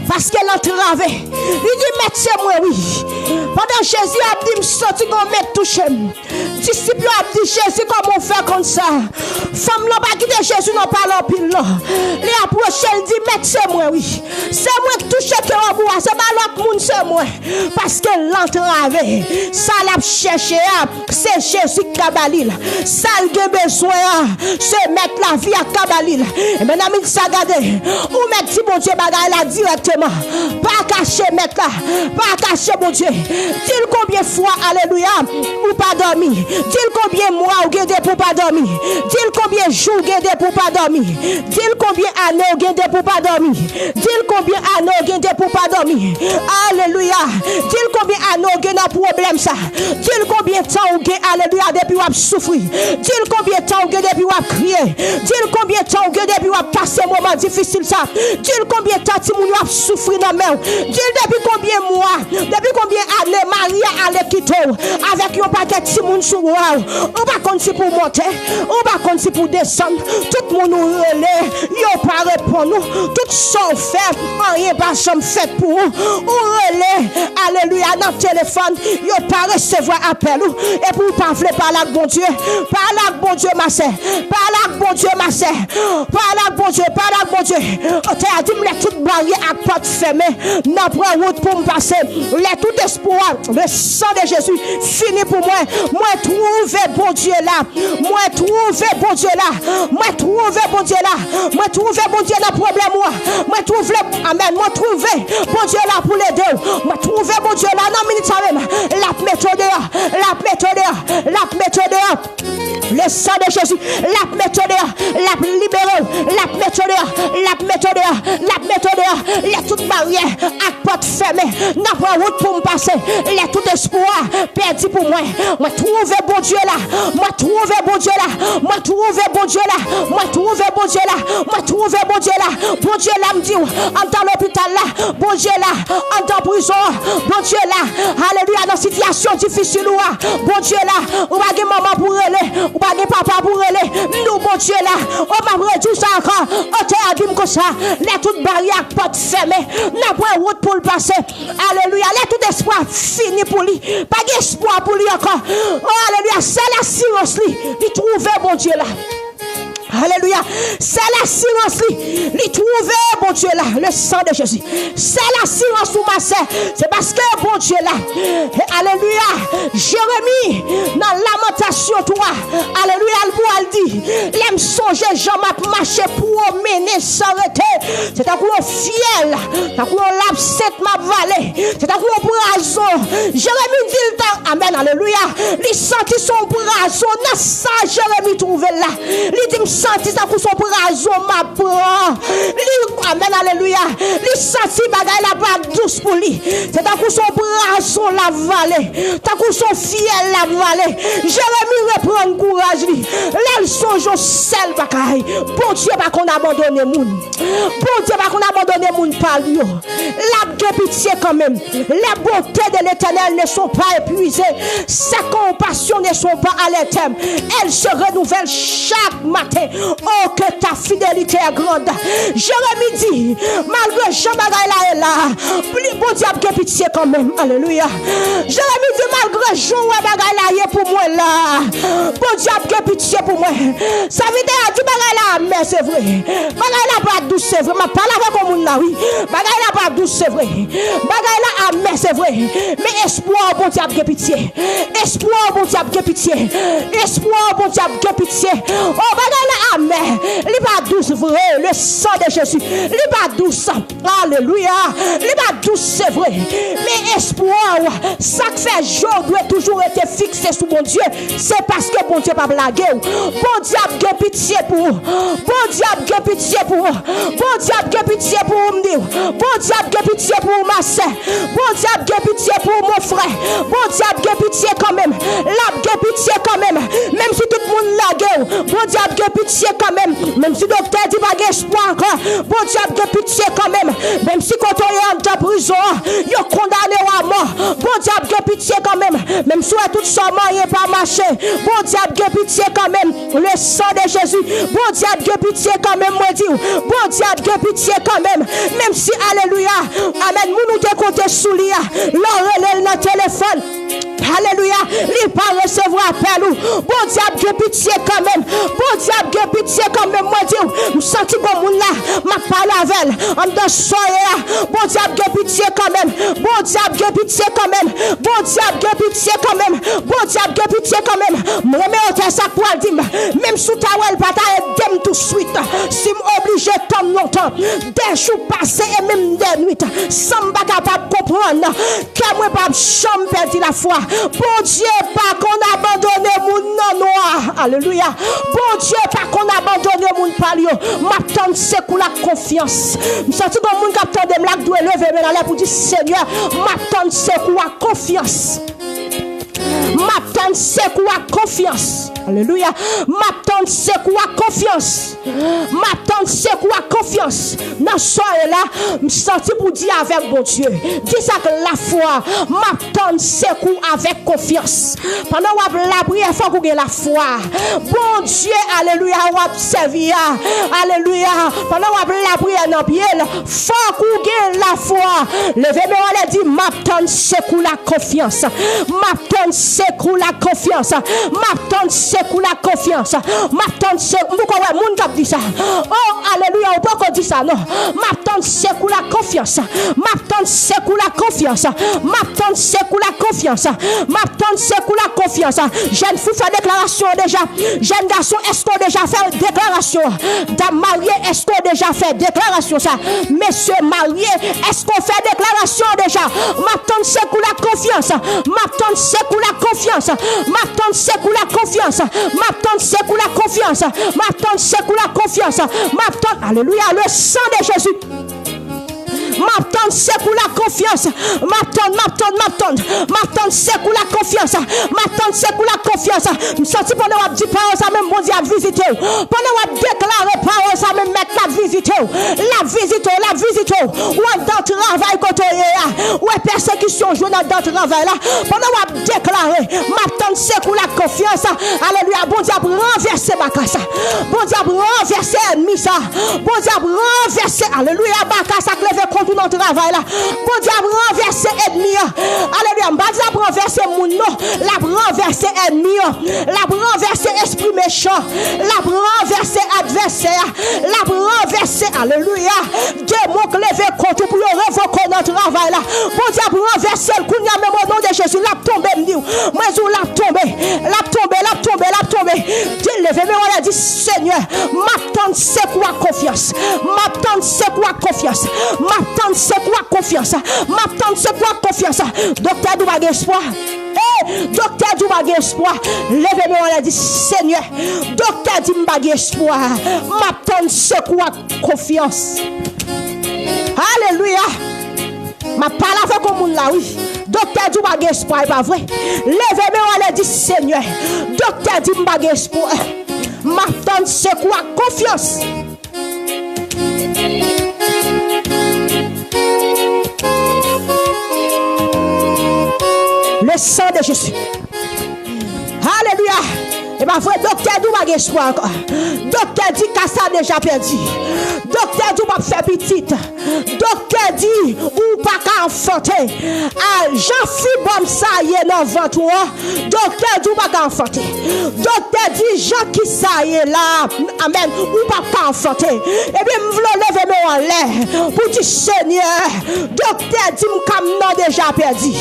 Parce qu'elle entrave. Il dit, mais c'est moi, oui. Pendant Jésus a dit, me senti qu'on met touché. Disciples ont dit Jésus, comment on fait comme ça? Femme n'a pas quitté Jésus, n'a pas l'empile. Les approchés, elle dit, mec, c'est moi, oui. C'est moi qui touche que on boit, c'est pas l'autre monde, c'est moi. Parce que l'entrave, ça l'a cherché, c'est Jésus qui a balil. Ça a besoin, c'est mettre la vie à Kabalil. Et maintenant, il s'est gardé. Ou mettre mon Dieu bagaille là directement. Pas cacher, mettre là. Pas cacher, mon Dieu. Dis-le combien de fois, alléluia, ou pas dormir. Dis-le combien de mois ou gardé pour pas dormir. Dis-le combien de jours gardé pour pas dormir. Dis-le combien d'années ou gardé pour pas dormir. Dis-le combien d'années ou gardé pour pas dormir. Alléluia. Dis-le combien d'années ou gardé problème ça. Dis-le combien de temps ou gardé, alléluia, depuis ou souffrir. Dis-le combien de temps ou gardé depuis ou crier. Dis-le combien de temps ou gardé depuis ou passer un moment difficile ça. Dis-le combien de temps tu ou souffrir dans la main. Dis-le depuis combien de mois, depuis combien d'années Maria allait quitter avec un paquet de Timoun sur moi. On va continuer pour monter, on va continuer pour descendre. Tout le monde nous relève, il pas répondre nous. Tout ça fait, rien pas fait pour nous. On relève, alléluia, dans le téléphone, il pas recevoir appel. Et pour pas parler par là, bon Dieu, par là, bon Dieu, ma sœur, par là, bon Dieu, ma sœur, par là, bon Dieu, par là, bon Dieu. On t'a dit, les toutes barrières à porte fermée, n'a pas route pour me passer. Les tout espoir, le sang de Jésus, fini pour moi. Moi, trouver bon Dieu là. Moi, trouver bon Dieu là. Moi, trouver bon Dieu là. Moi, trouver bon Dieu là, problème moi. Moi, trouver, amen. Moi, trouver bon Dieu là pour les deux. Moi, trouver bon Dieu là, non, minute même. La méthode, la méthode, la méthode. Le sang de Jésus, la méthode, la libérée, la méthode, la méthode, la méthode, les toutes barrières à porte fermée, n'a pas route pour me passer, les tout espoir perdu pour moi. Moi trouver bon Dieu là, moi trouver bon Dieu là, moi trouver bon Dieu là, moi trouver bon Dieu là, moi trouver bon Dieu là, bon Dieu là me dit, en dans l'hôpital là, bon Dieu là, en dans prison, bon Dieu là, alléluia, dans situation difficile ou bon Dieu là, ou pas maman pour aller, ou pas papa pour aller, nous bon Dieu là, on va redire ça encore, on t'a dit comme ça, les toutes barrières porte fermées, n'a pas route pour le passer, alléluia, les tout espoir fini pour lui, pas d'espoir pour lui encore, oh alléluia, c'est la silence lui, il trouve bon Dieu là. Alléluia. C'est la silence. Il trouve bon Dieu là. Le sang de Jésus. C'est la silence pour ma sœur. C'est parce que bon Dieu là. Alléluia. Jérémie, dans lamentation, toi. Alléluia. Elle dit. L'aime songer, Jean m'a marché pour mener s'arrêter. C'est un coup fiel. C'est un coup l'absent m'a valé. C'est un coup brason. Jérémie dit. Amen. Alléluia. Il sentit son brason. Dans ça, Jérémie trouvé là. Il dit. Senti ça pour son brazo ma prend. Amen, alléluia. Il senti bagaille la bague douce pour lui. C'est à coup son brazo la vallée. C'est à coup son fiel la vallée. Jérémie reprend courage lui. Là songe au sel bagaille. Bon Dieu pas qu'on abandonne moun. Bon Dieu pas qu'on abandonne moun par lui. La pitié quand même. Les bontés de l'Éternel ne sont pas épuisées. Sa compassion ne sont pas à l'éternel. Elles se renouvellent chaque matin. Oh, que ta fidélité est grande. Jérémie dit, malgré Jean Bagaille là et là, bon Dieu a pitié quand même. Alléluia. Jérémie dit, malgré Jean Bagaille là, pour moi là, bon Dieu a pitié pour moi. Ça veut dire, tu Bagaille là, mais c'est vrai. Bagaille là pas douce, c'est vrai. Je parle avec mon là, oui. Bagaille là pas douce, c'est vrai. Bagaille là, mais c'est vrai. Mais espoir, bon Dieu a pitié. Espoir, bon Dieu a pitié. Espoir, bon Dieu a pitié. Oh, Bagaille là, amen. Il va douce vrai, le sang de Jésus. Il va douce. Alléluia. Il va douce, c'est vrai. Mais espoir, ça fait jour doit toujours être fixé sous mon Dieu. C'est parce que bon Dieu pas blagué. Bon Dieu a pitié pour vous. Bon Dieu a pitié pour vous. Bon Dieu a pitié pour vous. Bon Dieu a pitié pour ma soeur. Bon Dieu a pitié pour mon frère. Bon Dieu a pitié quand même. L'a pitié quand même. Même si tout le monde l'a bon Dieu a pitié quand même. Même si le docteur dit pas d'espoir encore. Bon Dieu a pitié quand même. Même si quand on est en prison, il est condamné à mort. Bon Dieu a pitié quand même. Même si tout ça n'est pas marché. Bon Dieu a pitié quand même. Le sang de Jésus. Bon Dieu a pitié quand même. Moi dis. Bon Dieu a pitié quand même. Même si, alléluia. Amen. Nous nous décomptons sous l'IA. L'oreille dans le téléphone. Alléluia. il pas recevoir appel. Bon diable, que pitié quand même. Bon diable, que pitié quand même. Moi, je me sens comme moun là, m'a parlé avec elle. En dans soirée, bon diable, que pitié quand même. Bon diable, que pitié quand même. Bon diable, que pitié quand même. Bon diable, que pitié quand même. Moi, mais ça pour le dire, même sous ta welle, pas ta aide tout de suite. Si m'oblige tant longtemps, des jours passés et même des nuits, sans pas capable de comprendre que moi pas jamais perdu la foi. Bon Dieu, pas qu'on abandonne mon non noir. Alléluia. Bon Dieu, pas qu'on abandonne mon palio. M'attend c'est pour la confiance. Je sens que mon capteur de m'la doit lever mais là pour dire Seigneur, m'attend c'est pour la confiance. M'attend c'est pour la confiance. Alléluia. M'attend c'est pour la confiance. M'attend c'est pour la confiance. Dans ce soir là, me senti pour dire avec bon Dieu. Dis ça que la foi, m'attend c'est pour avec confiance. Pendant que la prière, il faut qu'on ait la foi. Bon Dieu, alléluia, on servir. Alléluia. Pendant que la prière dans pied, il faut qu'on ait la foi. Levez-moi et dit m'attend c'est pour la confiance. M'attend c'est pour la confiance. M'attend c'est pour la confiance. M'attend c'est pourquoi moun k'ap dit ça. Oh alléluia, on peut qu'on dit ça non. M'attend c'est pour la confiance. M'attend c'est pour la confiance. M'attend c'est pour la confiance. M'attend c'est pour la confiance. Jeune fou fait déclaration déjà. Jeune garçon, est-ce qu'on déjà fait déclaration? Dame mariée, est-ce qu'on déjà fait déclaration ça? Messieurs mariés, est-ce qu'on fait déclaration déjà? M'attend c'est pour la confiance. M'attend c'est pour la confiance. M'attend c'est pour la confiance. M'attend c'est pour la confiance. M'attend c'est pour la confiance. M'attend, alléluia, le sang de Jésus. M'attend c'est pour la confiance. M'attend c'est pour la confiance. M'attend c'est pour la confiance. Me senti pendant on dit parole ça même bon Dieu a visité. Pendant on déclarer parole ça même mettre la visite. La visite. Ou dans travail côté ou persécution joue dans travail là. Pendant on déclarer m'attend c'est pour la confiance. Alléluia, bon Dieu renverser Bakassa. Bon Dieu renverser ennemi ça. Bon Dieu renverser alléluia Bakassa lever contre notre travail là. Bon Dieu renverser ennemi. Alléluia, pas Dieu renverser mon nom, la renverser ennemi, la renverser esprit méchant, la renverser adversaire, la renverser alléluia. Démon lever contre pour révoquer notre travail là. Bon Dieu renverser le coup même au nom de Jésus, la tomber moi je la tomber. Dieu lever mais on a dit Seigneur, m'attend c'est quoi confiance. M'attend c'est quoi confiance. M'attend c'est quoi confiance. M'attend c'est quoi confiance. Docteur Douba espoir. Docteur Douba espoir. Levez-moi on a dit Seigneur. Docteur Douba espoir. M'attend c'est quoi confiance. Alléluia. Ma parole avec le monde là oui. Docteur Douba espoir pas vrai. Levez-moi on a dit Seigneur. Docteur Douba espoir. M'attend c'est quoi confiance. Le sang de Jésus. Alléluia. Et bien, frère, docteur Douba espoir encore. Docteur dit qu'à ça déjà perdu. Docteur Douba fait petite. Docteur dit ou pas qu'à enfanter. Jean-Philippe Bom ça y est dans 23. Docteur Douba qu'à enfanter. Docteur dit Jean qui ça y est là. Amen. Ou pas qu'à enfanter. Et bien, je veux lever mes en l'air. Pour dire Seigneur. Docteur dit m'cam déjà perdu.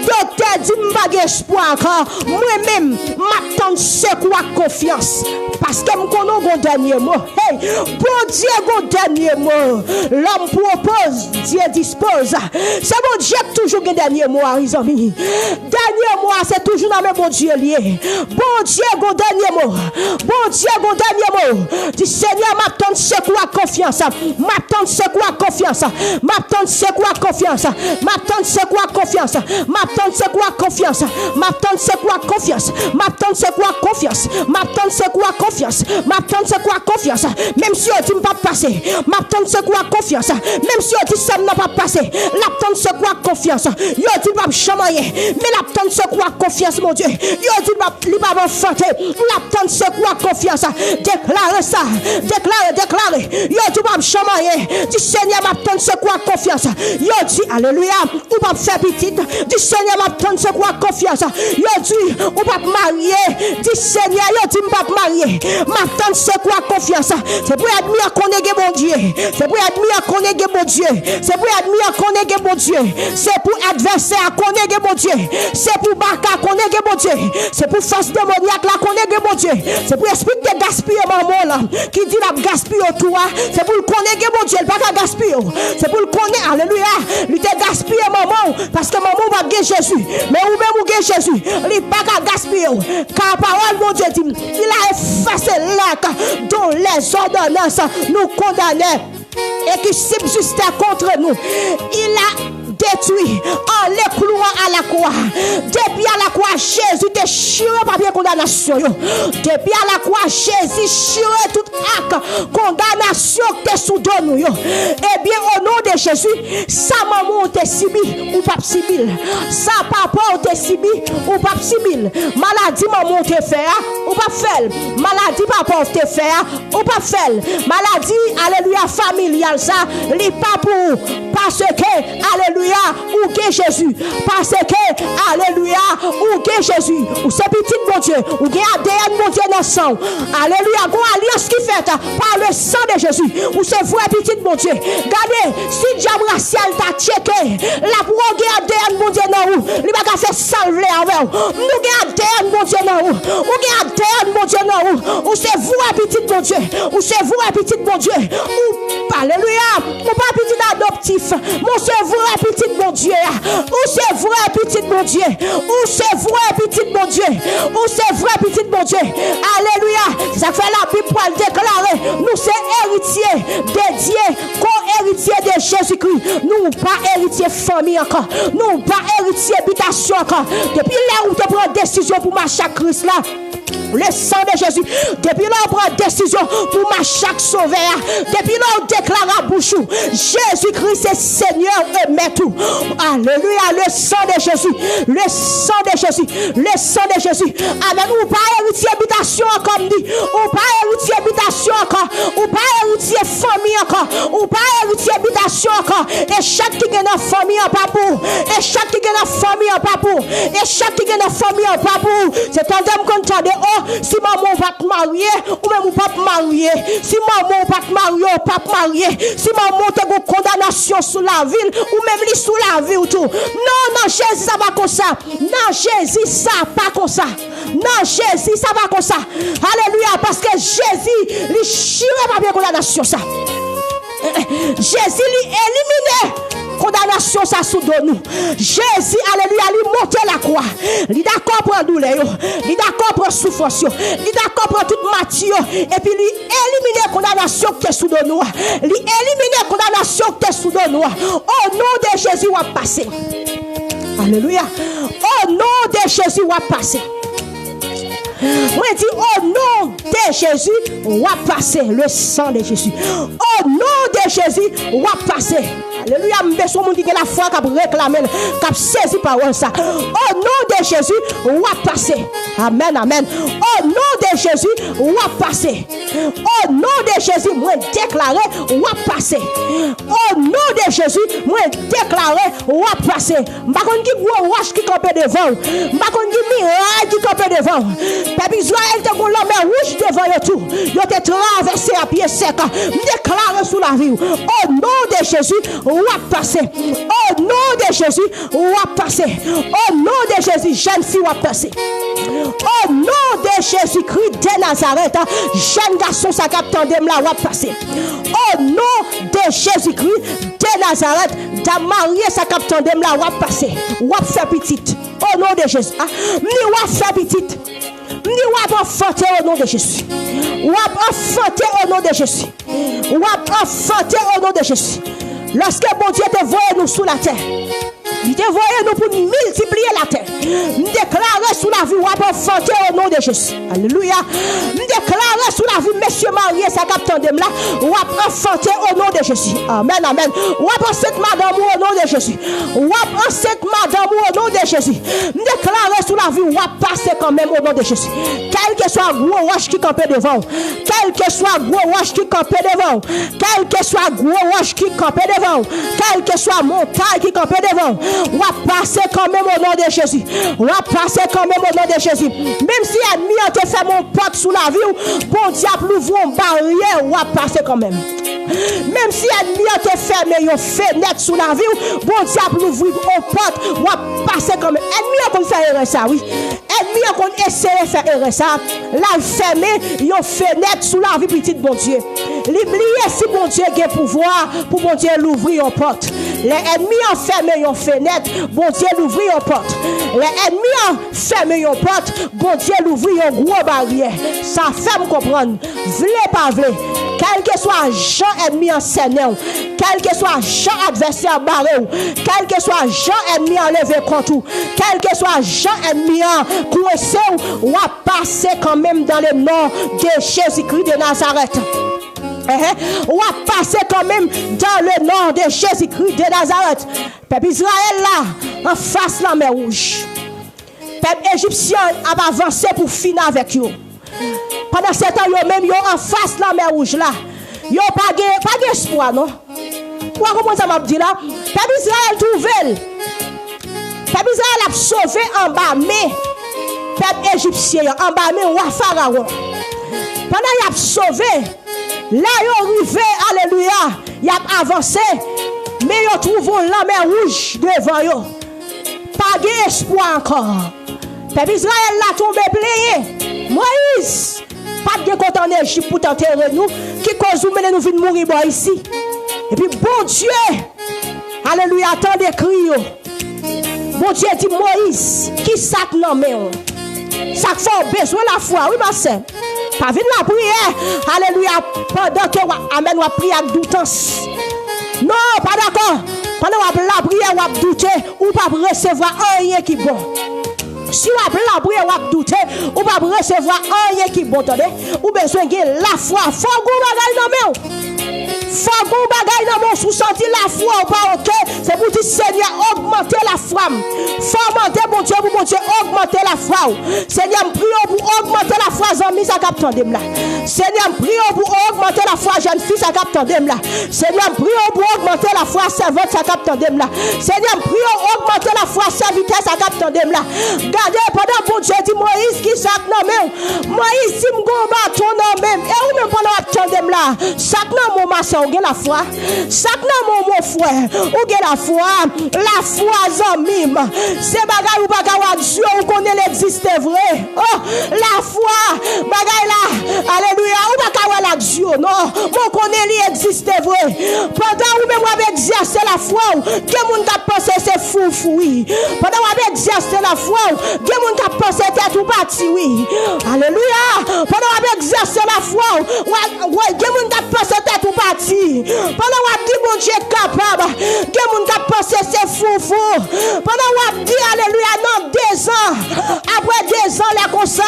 Docteur dit m'bag espoir encore. Moi-même, m'attends c'est quoi confiance. Parce que me connais un dernier mot. Hey, bon Dieu, un dernier mot. L'homme propose, Dieu dispose. C'est bon Dieu toujours un dernier mot, les amis. Dernier mot, c'est toujours dans le bon Dieu lié. Bon Dieu, un dernier mot. Bon Dieu, un dernier mot. Dis Seigneur, m'attends c'est quoi confiance. M'attends c'est quoi confiance. M'attends c'est quoi confiance. M'attends c'est quoi confiance. M'attends c'est quoi confiance. M'attends c'est quoi confiance. M'attends c'est quoi confiance. M'attends c'est quoi confiance. M'attends c'est quoi confiance. Même si on dit pas passer. M'attends c'est quoi confiance. Même si on dit ça n'a pas passé. L'attente se croit confiance. Yo dit pas chamailler, mais l'attente se croit confiance mon Dieu. Yo dit pas li pas fanter. L'attente se croit confiance. Déclare ça. Déclare. Yo dit pas chamailler. Du Seigneur m'attend se croit confiance. Yo dit alléluia, ou pas faire petite. Du Seigneur m'attend se croit confiance. Yo dit ou pas marier. Du Seigneur yo dit pas marier. M'attend se croit confiance. C'est pour admirer qu'on est bon Dieu. C'est pour admirer qu'on est bon Dieu. C'est pour admirer qu'on est bon Dieu. C'est pour adversaire qu'on est bon Dieu. C'est pour baka qu'on est bon Dieu. C'est pour force démoniaque là qu'on est bon Dieu. C'est pour esprit de gaspiller maman là qui dit la gaspille autour. C'est pour le connaître bon Dieu, pas gaspiller. C'est pour le connaître, alléluia. Il te gaspille maman parce que maman va gagner Jésus. Mais ou même ou gagner Jésus, il pas gaspiller. Car parole mon Dieu dit, il a effacé l'acte dont les ordonnances nous condamnaient et qui subsistait contre nous. Il a détruit en les clouant à la croix. Depuis à la croix, Jésus déchiré papier condamnation. Depuis à la croix, Jésus déchiré tout acte condamnation que sous nous. Eh bien, au nom de Jésus, sa maman te sibi ou pas sibil. Sa papa te sibi ou pas sibil. Maladie maman te fait ou pas fait. Maladie papa te fait ou pas fait. Maladie, alléluia, familiale, ça, li pas pour. Parce que, alléluia, ou que Jésus, parce que, alléluia, ou que Jésus, ou c'est petit mon Dieu, ou que ADN mon Dieu dans le sang, alléluia, ou alliance qui fait par le sang de Jésus, ou c'est vrai petit mon Dieu. Regardez, si diable racial t'a checké, la pour ADN mon Dieu dans où, il va faire salver avec nous, ADN mon Dieu dans où, ou ADN mon Dieu dans où, ou c'est vrai petit mon Dieu, ou c'est vrai petit mon Dieu, ou alléluia, ou pas petit adoptif, mon c'est vrai petit mon Dieu, ou c'est vrai petit mon Dieu, ou c'est vrai petit mon Dieu, ou c'est vrai petit mon Dieu, alléluia, ça fait la Bible pour le déclarer, nous c'est héritiers dédiés, co-héritiers de Jésus-Christ, nous pas héritiers famille encore, nous pas héritiers habitation encore, depuis là où tu prends décision pour marcher à Christ là, le sang de Jésus, depuis là on prend décision pour marcher chaque sauveur, depuis là on déclare à bouche, Jésus-Christ est Seigneur et Maître. Alléluia, le sang de Jésus, le sang de Jésus, le sang de Jésus. Amen. Ou pas héritier habitation comme dit, ou pas héritier habitation encore, ou pas héritier famille encore, ou pas héritier habitation encore. Et chaque qui est dans famille en papou, et chaque qui est dans famille en papou, et chaque qui est dans famille en papou. C'est un homme qu'on t'a dit, oh, si maman va te marier, ou même pas te marier, si maman va te marier, ou pas te marier, si maman te une condamnation sous la ville, ou même lui sous la vie ou tout. Non, Jésus, ça va comme ça. Non, Jésus, ça pas comme ça. Non, Jésus, ça va comme ça. Alléluia, parce que Jésus, lui chire pas bien condamnation ça. Jésus, lui éliminé condamnation ça sous nous. Jésus, alléluia, lui monter la croix. Il d'accord pour douleur, il d'accord pour souffrance, il d'accord pour toute matière et puis lui éliminer condamnation qui est sous nous. Lui éliminer condamnation qui est sous nous. Au nom de Jésus, on va passer. Alléluia. Au nom de Jésus, on va passer. Moi je dis au nom de Jésus, on va passer le sang de Jésus. Au nom de Jésus, on va passer. Alléluia, m'beso moun qui a la foi qui réclamer, qui saisi parole ça. Au nom de Jésus, on va passer. Amen, amen. Au nom de Jésus, on va passer. Au nom de Jésus, moi déclarer, on va passer. Au nom de Jésus, moi déclarer, on va passer. M'bakon ki gros roche qui campe devant. M'bakon ki miraille qui campe devant. Peuple Israël te gon la mer rouge devant yo tout. Yo te traversé à pied sec. Déclarer sous la vie. Au nom de Jésus, on va passer. Au nom de Jésus, on va passer. Au nom de Jésus, jeune fille va passer. Au nom de Jésus-Christ de Nazareth, jeune garçon ça captandem là va passer. Au nom de Jésus-Christ de Nazareth, ta mariée ça captandem là va passer. Va faire petite. Au nom de Jésus. Ni va faire petite. Ni va enfanter au nom de Jésus. Va enfanter au nom de Jésus. Va enfanter au nom de Jésus. Lorsque bon Dieu te voyait nous sous la terre, il te voyait nous pour multiplier la terre. Nous déclarer sous la vie, ou enfanté au nom de Jésus. Alléluia. Je déclare sous la vie, monsieur marié, ça capte de là, ou enfanté au nom de Jésus. Amen, amen. Ou enceinte madame au nom de Jésus. Ou enceinte madame au nom de Jésus. Je déclare sous la vie, ou passer quand même au nom de Jésus. Quel que soit gros roche qui campait devant, quel que soit gros roche qui campait devant, quel que soit gros roche qui campait devant, quel que soit montagne qui campait devant, on va passer quand même au nom de Jésus. On va passer quand même au nom de Jésus. Même si ennemi a te fait mon pote sous la vie, bon diable ouvre une barrière, on va passer quand même. Même si ennemi a te fermé une fenêtre sous la vie, bon diable ouvre une porte, on va passer quand même. Ennemi a qu'on fait ça, oui. Ennemi a qu'on essaie de faire ça. Là, fermer une fenêtre sous la vie petite bon Dieu. L'oublier si bon Dieu a pouvoir pour bon Dieu l'ouvrir une porte. Les ennemis ont fermé une fenêtre, bon Dieu l'ouvrir une porte. Les ennemis ont fermé une porte, bon Dieu l'ouvrir une grosse barrière. Ça fait me comprendre. V'lez pas v'lez. Quel que soit Jean ennemi en scène, quel que soit Jean adversaire barré, quel que soit Jean ennemi enlevé contre vous, quel que soit Jean ennemi en coincé, ou à passer quand même dans le nom de Jésus-Christ de Nazareth. On va passer quand même dans le nom de Jésus-Christ de Nazareth. Peuple Israël là, en face la mer rouge. Peuple égyptien a avancé pour finir avec eux. Pendant ce temps, ils même en face la mer rouge là. Ils n'ont pas d'espoir, non? Pourquoi comment ça m'a dit là? Peuple Israël trouvé. Peuple Israël a sauvé en bas, mais peuple égyptien en bas, mais roi Pharaon. Pendant qu'il a sauvé, là, il est arrivé, alléluia, il a avancé, mais il trouve la mer rouge devant eux. Pas d'espoir encore. Peuple Israël l'a tombé plié. Moïse, pas de compte en Égypte pour t'enterrer nous, qui cause nous venir mourir ici. Et puis, bon Dieu, alléluia, attendez cri. Bon Dieu dit Moïse, qui ça non mais ça fait besoin la foi, oui ma sœur. Pas venir la prière, alléluia, pendant que amen, on prie avec doutance. Non, pas d'accord. Pendant la prière, on douter, ou pas recevoir rien qui est bon. Si on la prière, on douter, ou pas recevoir rien qui est bon, attendez. Ou besoin de la foi, faut qu'on bagaille dans main. Faut qu'on bagaille dans mon sous-senti la foi ou pas, ok? C'est pour dire Seigneur, augmenter la foi. Formenter mon Dieu pour mon Dieu, augmenter la foi. Seigneur, prions pour augmenter la foi, amis, ça capte en là. Seigneur, prions pour augmenter la foi, jeune fille, ça capte en là. Seigneur, prions pour augmenter la foi, servante, ça capte en là. Seigneur, prions augmenter la foi, serviteur, ça capte en là. Regardez, pendant bon Dieu dit Moïse qui s'ac non même. Moïse dit m'gomba ton nom même. Et ou même pendant attendem là, sac non mon masse ou la foi. Sac non mon frère, ou la foi zamim. C'est bagay ou bagay wa Dieu ou connaît l'existe vrai. Oh, la foi, bagay là. Alléluia, ou bagay wa la Dieu non. Mon connaît li existe vrai. Pendant ou même ou exercer la foi, que moun ka penser c'est fou oui. Pendant ou exercer la foi, que moun ka penser tête ou parti oui. Alléluia. Pendant ou exercer la foi, que moun ka penser tête ou parti. Pendant ou dit mon Dieu capable, que moun ka penser c'est fou. Pendant ou dit alléluia non 2 ans. Après 2 ans là comme ça,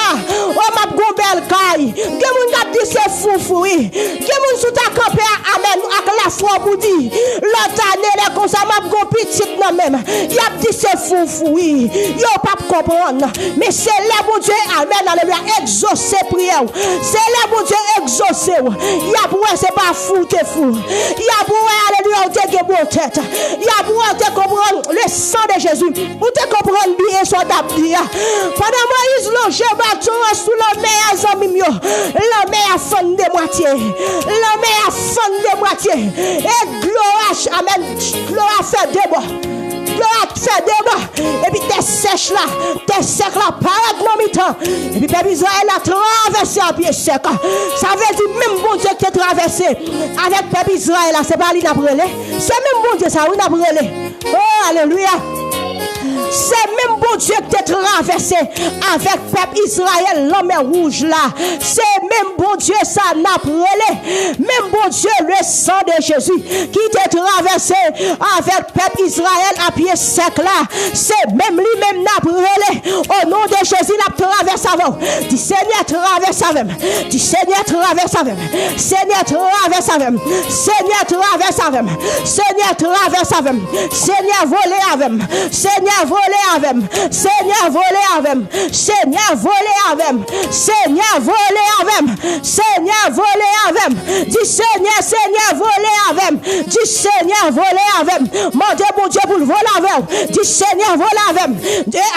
on m'a gombel caille. Que moun ka dit c'est fou oui. Que moun sou ta campé amen avec la foi pour dire l'autre année là comme ça m'a gon petite non même. Il a dit c'est fou oui. Yo pas comprendre. Mais c'est là mon Dieu amen alléluia exaucer prière. C'est là mon Dieu exaucer. Il a pour c'est pas fou t'es fou. Il a pour alléluia t'es que bonne tête. Il a pour te comprendre le sang de Jésus. Ou te comprendre bien soit d'abdia. Pendant Moïse longe bâton sous la mer azamim yo. La mer fond de moitié. La mer fond de moitié. Et gloire amen. Gloire fait débat. Gloire fait débat. Et puis t'es sèche là. T'es sec là. Paraît non mi-temps. Et puis peuple Israël a traversé à pied sec. Ça veut dire même bon Dieu qui a traversé avec peuple Israël là. C'est pas lui n'a brûlé. C'est même bon Dieu ça oui n'a brûlé. Oh alléluia. C'est même bon Dieu qui t'a traversé avec peuple Israël, l'homme rouge là. C'est même bon Dieu ça n'a brûlé. Même bon Dieu le sang de Jésus qui t'a traversé avec peuple Israël à pied sec là. C'est même lui-même n'a brûlé. Au nom de Jésus avec. Du Seigneur traverse avec. Du Seigneur traverse avec. Seigneur traverse avec. Seigneur traverse avec. Seigneur traverse avec. Seigneur volé avec. Seigneur volé avec. Seigneur volé avec. Seigneur volé avec. Seigneur volé avec. Seigneur volé avec. Du Seigneur, Seigneur volé avec. Du Seigneur volé avec. Mon Dieu, mon Dieu, pour le voler avec. Du Seigneur volé avec.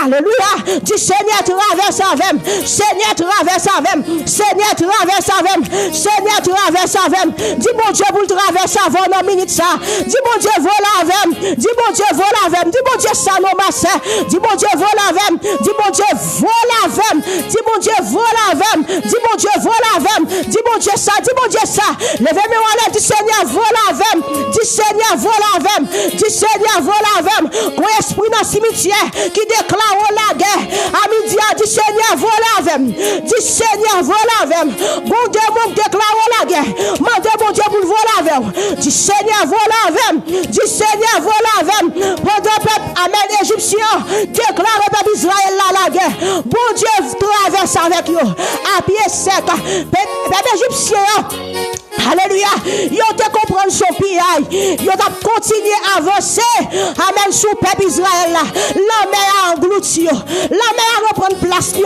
Alléluia. Du Seigneur traverse avec. Seigneur traverse avec. Seigneur traverse avec. Seigneur traverse avec. Dis mon Dieu pour le traverser avant nos minutes ça. Dis mon Dieu vole avec. Dis mon Dieu vole avec. Dis mon Dieu ça nos massés. Dis mon Dieu vole avec. Dis mon Dieu vole avec. Dis mon Dieu vole avec. Dis mon Dieu vole avec. Dis mon Dieu ça. Dis mon Dieu ça. Levez-moi du Seigneur vole avec. Du Seigneur vole avec. Du Seigneur vole avec. Qu'on esprit dans le cimetière qui déclare la guerre. À midi du Seigneur vole avec. Du Seigneur vole avec. Bon Dieu mon déclare la guerre. Mon Dieu pour le voler avec. Du Seigneur vole avec. Du Seigneur vole avec. Pendant le peuple amen égyptien déclare le peuple Israël la guerre. Bon Dieu traverse avec eux. À pied sec. Peuple égyptien. Alléluia. Ils te comprendre son pillage. Ils ont continué à avancer. Amen. Sous le peuple Israël. La mer a englouti. La mer a reprendre place. Li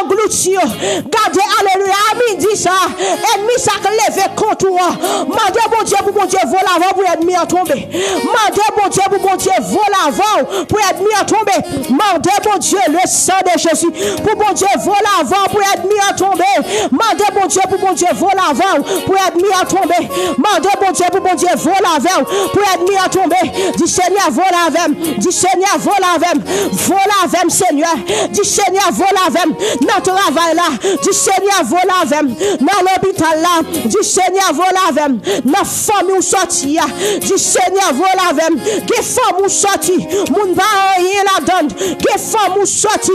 englouti. Gardez. Alléluia. À midi ça. Ennemi ça levé contre toi. Mandez bon Dieu pour bon Dieu voler avant pour ennemi à tomber. Mandez bon Dieu pour bon Dieu voler avant pour ennemi à tomber. Mandez bon Dieu le sang de Jésus pour bon Dieu voler avant pour ennemi à tomber. Mandez bon Dieu pour bon Dieu voler avant pour ennemi à tomber. Mandez bon Dieu pour bon Dieu voler avant pour ennemi à tomber. Du Seigneur vole avec. Du Seigneur vole avec. Vole avec Seigneur. Du Seigneur vole avec. Notre travail là. Du Seigneur vole avec. Dans l'hôpital là. Du Seigneur vole avec. Dans la famille où sorti. Du Seigneur vole avec. Des femmes où sorti. Moun va rien la donne. Des femmes où sorti.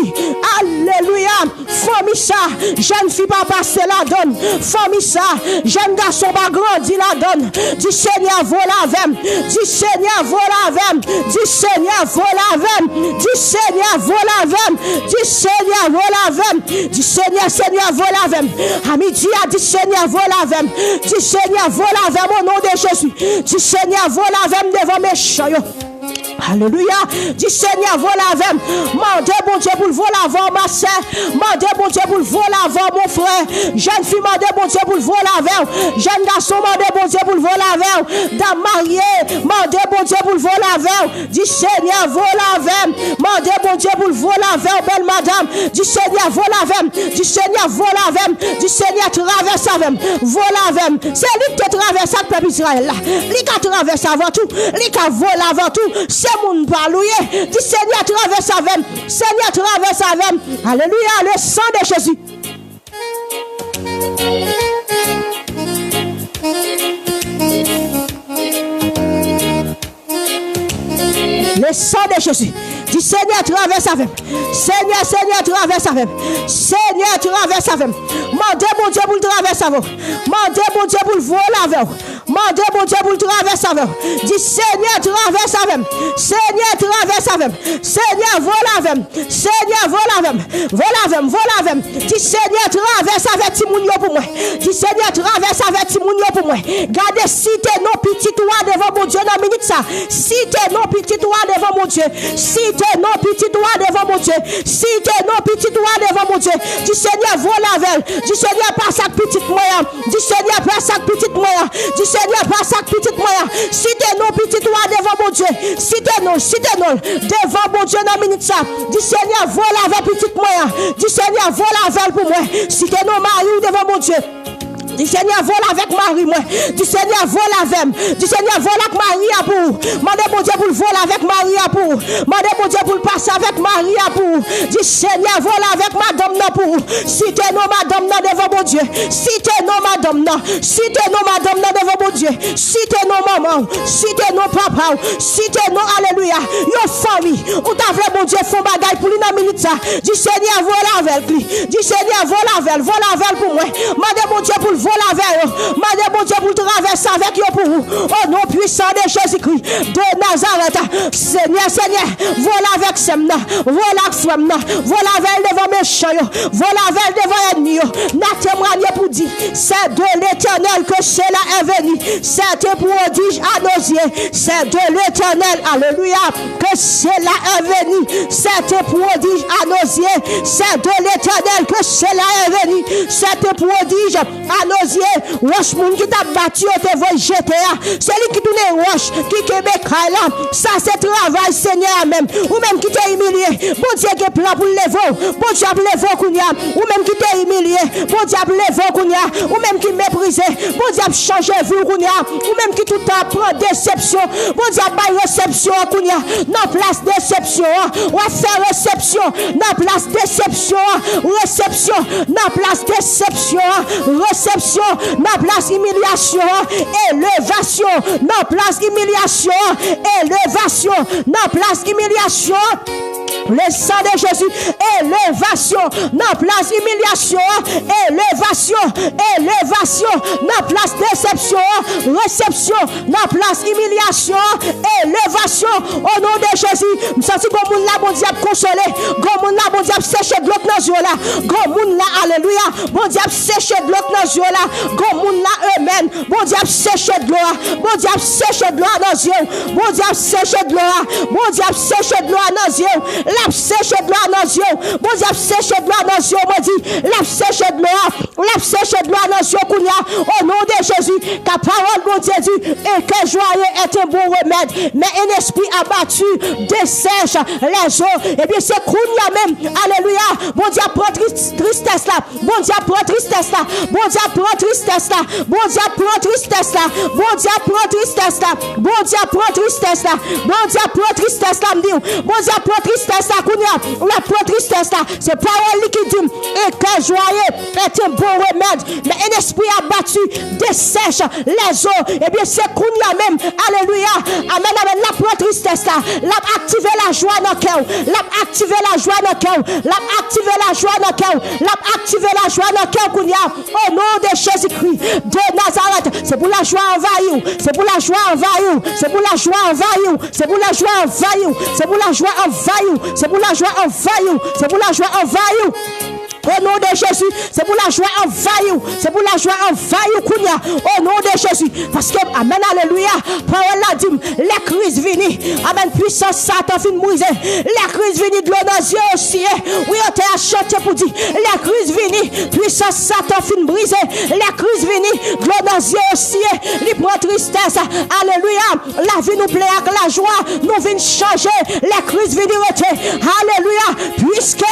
Alléluia. Famille ça. Jeune fille pas passer la donne. Famille ça. Jeune garçon pas grandi la donne. Du Seigneur vole avec. Du Seigneur vole avec. Du Seigneur vole avec. Du Seigneur vole avec. Du Seigneur vole avec. Du Seigneur, Seigneur vole avec. À midi, du Seigneur vole avec. Du Seigneur vole avec au nom de Jésus. Du Seigneur vole avec devant mes méchants. Alléluia. Du Seigneur vole avec. Mandez bon Dieu pour le voler avant ma soeur. Mandez bon Dieu pour le voler avant mon frère. Jeune fille, mandez bon Dieu pour le voler avec. Jeune garçon, mandez bon Dieu pour le voler avec. Dame mariée, mandez bon Dieu pour le voler avec. Du Seigneur vole avec. Mandez bon Dieu pour le voler avec. Belle madame. Du Seigneur vole avec. Du Seigneur vole avec. Du Seigneur traverse avec. Vole avec. C'est lui qui traverse le peuple Israël. Lui qui traverse avant tout. Lui qui vole avant tout. C'est mon balouye. Du Seigneur traverse avec. Seigneur traverse avec. Alléluia. Le sang de Jésus. Le sang de Jésus. Du Seigneur traverse avec. Seigneur, Seigneur traverse avec. Seigneur traverse avec. Mandez mon Dieu pour le traverser avec. Mandez mon Dieu pour le voler avec. Mandez mon Dieu pour le traverser avec. Du Seigneur traverse avec. Seigneur traverse avec. Seigneur vole avec. Seigneur vole avec. Vole avec. Vole avec. Du Seigneur traverse avec Timounio pour moi. Du Seigneur traverse avec Timounio pour moi. Gardez cité nos petits toits devant mon Dieu dans minute ça. Cité nos petits toits devant mon Dieu. Cité nos petits doigts devant mon Dieu. Cité nos petits doigts devant mon Dieu. Du Seigneur vole avec. Du Seigneur passe à petite moyen. Du Seigneur passe à petite moyen. Du Seigneur passe à petite moyen. Cité nos petits doigts devant mon Dieu. Cité nous devant mon Dieu dans minute ça. Du Seigneur vole avec petite moyen. Du Seigneur vole avec pour moi. Cité nos maris devant mon Dieu. Du Seigneur vole avec Marie, moi. Du Seigneur vole avec. Du Seigneur vole avec Marie à pour. Mandez mon Dieu pour le voler avec Marie à pour. Mandez mon Dieu pour le passer avec Marie à pour. Du Seigneur vole avec madame na pour. Citez nos madame na devant mon Dieu. Citez nos madame na. Citez nos madame na devant mon Dieu. Citez nos mamans. Citez nos papas. Citez nos alléluia. Yo famille. Ou t'as vrai mon Dieu font bagaille pour lui dans minute ça. Du Seigneur vole avec lui. Du Seigneur vole avec pour moi. Mandez mon Dieu pour le voler avec eux. Mandez bon Dieu pour traverser avec eux pour vous. Au nom puissant de Jésus-Christ de Nazareth. Seigneur, voler avec Semna, voler avec Semna, voler avec devant méchants, voler avec devant ennemis. N'a témoigné pour dire, c'est de l'Éternel que cela est venu. C'est un prodige à nos yeux. C'est de l'Éternel, alléluia, que cela est venu. C'est un prodige à nos yeux. C'est de l'Éternel que cela est venu. C'est un prodige à nos yeux. Roche moun qui t'a battu, te voit jeter. C'est lui qui tourne roche, qui Québec là. Ça c'est travail, Seigneur même. Ou même qui t'a humilié. Bon Dieu qui est plan pour lever. Bon Dieu pour lever Kounia. Ou même qui t'a humilié. Bon Dieu pour lever Kounia. Ou même qui méprisé. Bon Dieu changer vie Kounia. Ou même qui tout a prend déception. Bon Dieu pas réception Kounia. Non place déception. Ou faire réception. Non place déception. Réception. Non place déception. Réception. Non place humiliation. Élévation. Non place humiliation. Élévation. Non place humiliation. Le sang de Jésus, élévation, non place humiliation, élévation, élévation, non place déception, réception, non place humiliation, élévation, au nom de Jésus. Nous sentons que mon la bon Dieu consolé, que mon la bon Dieu séché de l'autre dans ce là, que mon la alléluia, bon Dieu séché de l'autre dans ce là, que mon la amen, bon Dieu séché de l'eau, bon Dieu séché de l'eau dans les yeux, bon Dieu séché de l'eau, bon Dieu séché de l'eau dans les yeux. La séché de l'eau dans les yeux. Bon Dieu, séché de l'eau dans les yeux. Moi dit, la séché de l'eau. La séché de l'eau dans les yeux. Au nom de Jésus, ta parole, mon Dieu, dit, et que joyeux est un bon remède. Mais un esprit abattu dessèche les eaux. Et bien, c'est Kounia même. Alléluia. Bon Dieu, prends tristesse là. Bon Dieu, prends tristesse là. Bon Dieu, prends tristesse là. Bon Dieu, prends tristesse là. Bon Dieu, prends tristesse là. Bon Dieu, prends tristesse là. Bon Dieu, prends tristesse là. Bon Dieu, prends tristesse là. La tristesse là, c'est parole qui dit et que joyeux est un bon remède, mais un esprit abattu dessèche les eaux. Et bien c'est Kounia même, alléluia, amen, amen. La tristesse là, l'a activé la joie dans le cœur, l'a activé la joie dans le cœur, l'a activé la joie dans le cœur, l'a activé la joie dans le cœur, Kounia, au nom de Jésus-Christ de Nazareth. C'est pour la joie envahir, c'est pour la joie envahir, c'est pour la joie envahir, c'est pour la joie envahir, c'est pour la joie envahir. C'est pour la joie envahir. C'est pour la joie envahir. Au nom de Jésus, c'est pour la joie envahir. C'est pour la joie envahir Kounia. Au nom de Jésus. Parce que, amen, alléluia. Parole la dit, les crises viennent. Amen, puissance Satan fin brisé. Les crises viennent de l'eau dans les yeux aussi. Oui, on t'a chanté pour dire, les crises viennent. Puissance Satan fin brisé. Les crises viennent de l'eau dans les yeux aussi. Les prend tristesse. Alléluia. La vie nous plaît avec la joie. Nous venons changer. Les crises viennent rester. Alléluia. Puisque,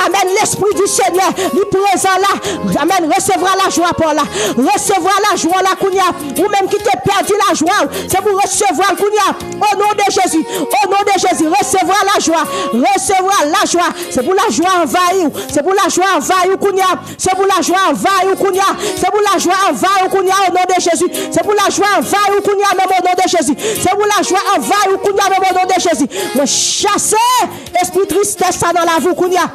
amen, l'esprit du Seigneur. Lui présent là, amen, recevra la joie pour là, recevra la joie là, Kounia, ou même qui t'a perdu la joie, c'est pour recevoir Kounia, au nom de Jésus, recevra la joie, c'est pour la joie envahir, c'est pour la joie envahir Kounia, c'est pour la joie envahir Kounia, c'est pour la joie envahir Kounia au nom de Jésus, c'est pour la joie envahir Kounia même au nom de Jésus, c'est pour la joie envahir Kounia même au nom de Jésus, me chasser esprit tristesse dans la vie Kounia.